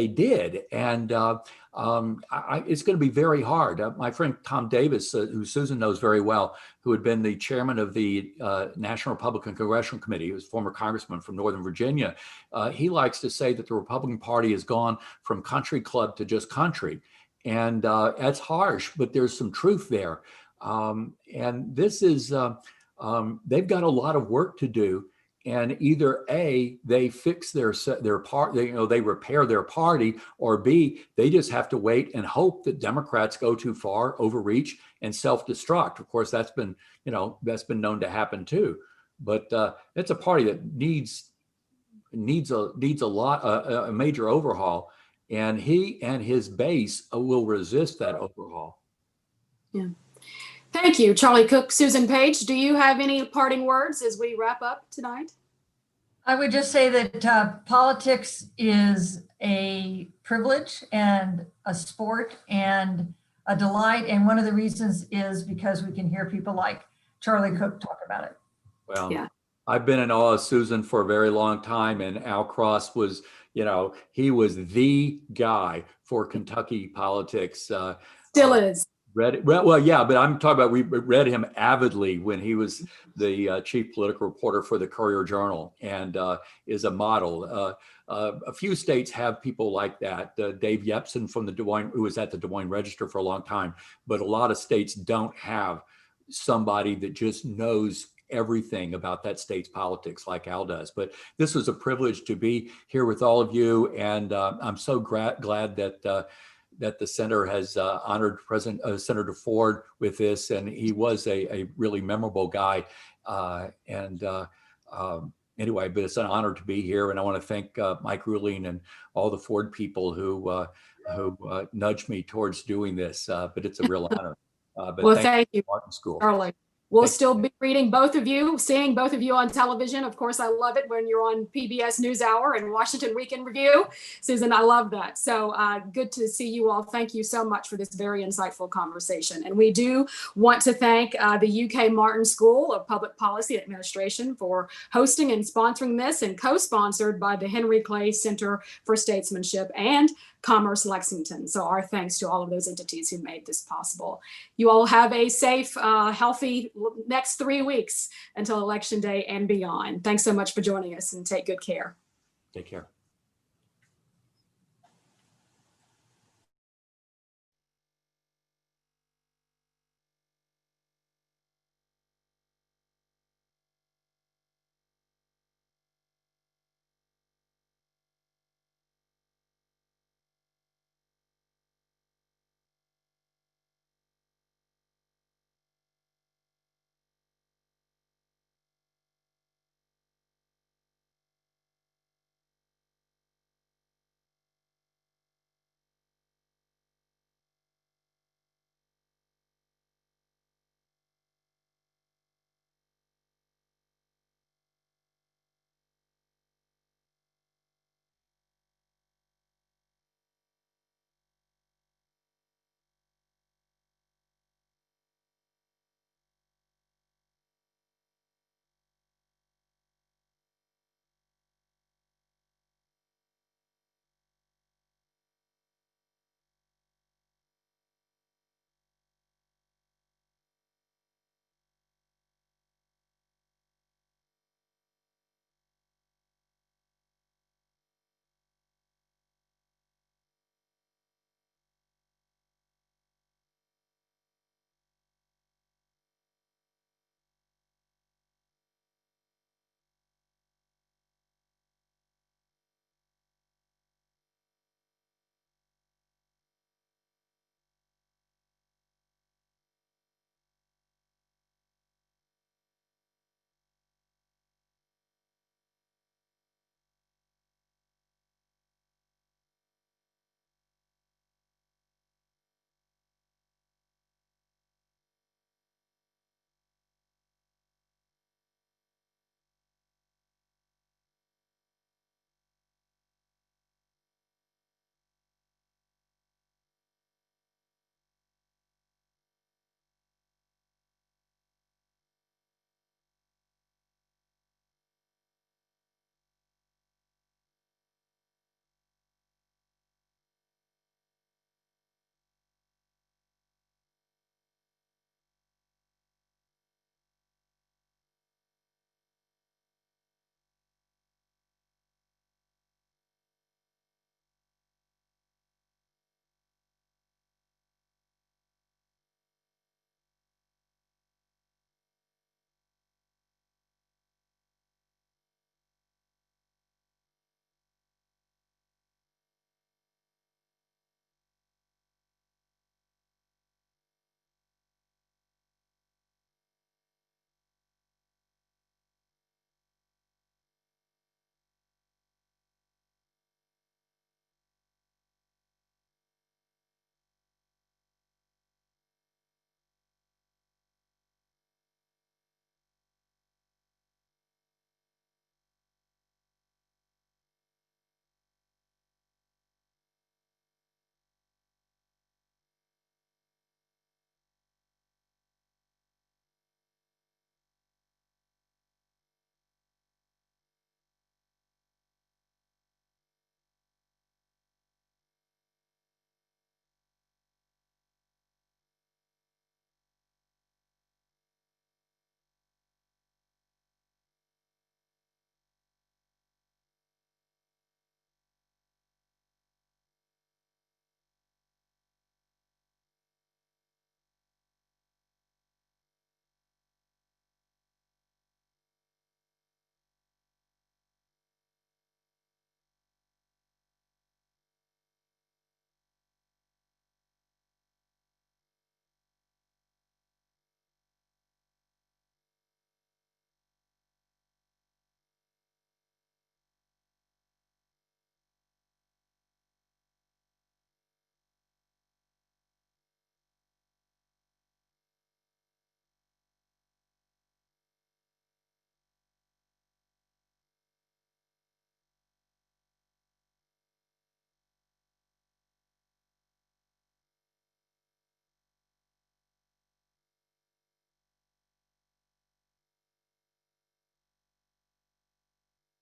did. And it's going to be very hard. My friend Tom Davis, who Susan knows very well, who had been the chairman of the National Republican Congressional Committee, he was a former congressman from Northern Virginia, he likes to say that the Republican Party has gone from country club to just country. And that's harsh, but there's some truth there. And this is, they've got a lot of work to do. And either A, they fix their part, they repair their party, or B, they just have to wait and hope that Democrats go too far, overreach, and self-destruct. Of course, that's been known to happen too. But it's a party that needs a major overhaul, and he and his base will resist that overhaul. Yeah. Thank you, Charlie Cook. Susan Page, do you have any parting words as we wrap up tonight? I would just say that politics is a privilege and a sport and a delight. And one of the reasons is because we can hear people like Charlie Cook talk about it. Well, yeah. I've been in awe of Susan for a very long time, and Al Cross was, he was the guy for Kentucky politics. Still is. Well, yeah, but I'm talking about, we read him avidly when he was the chief political reporter for the Courier Journal, and is a model. A few states have people like that. Dave Yepsen from the who was at the Des Moines Register for a long time, but a lot of states don't have somebody that just knows everything about that state's politics like Al does. But this was a privilege to be here with all of you, and I'm so glad that the center has honored Senator Ford with this, and he was a really memorable guy. Anyway, but it's an honor to be here, and I want to thank Mike Ruling and all the Ford people who nudged me towards doing this. But it's a real honor. But well, thank you, Martin School. Charlie. We'll still be reading both of you, seeing both of you on television. Of course, I love it when you're on PBS NewsHour and Washington Week in Review. Susan, I love that. So good to see you all. Thank you so much for this very insightful conversation. And we do want to thank the UK Martin School of Public Policy Administration for hosting and sponsoring this, and co-sponsored by the Henry Clay Center for Statesmanship and Commerce Lexington. So our thanks to all of those entities who made this possible. You all have a safe, healthy next 3 weeks until Election Day and beyond. Thanks so much for joining us, and take good care. Take care.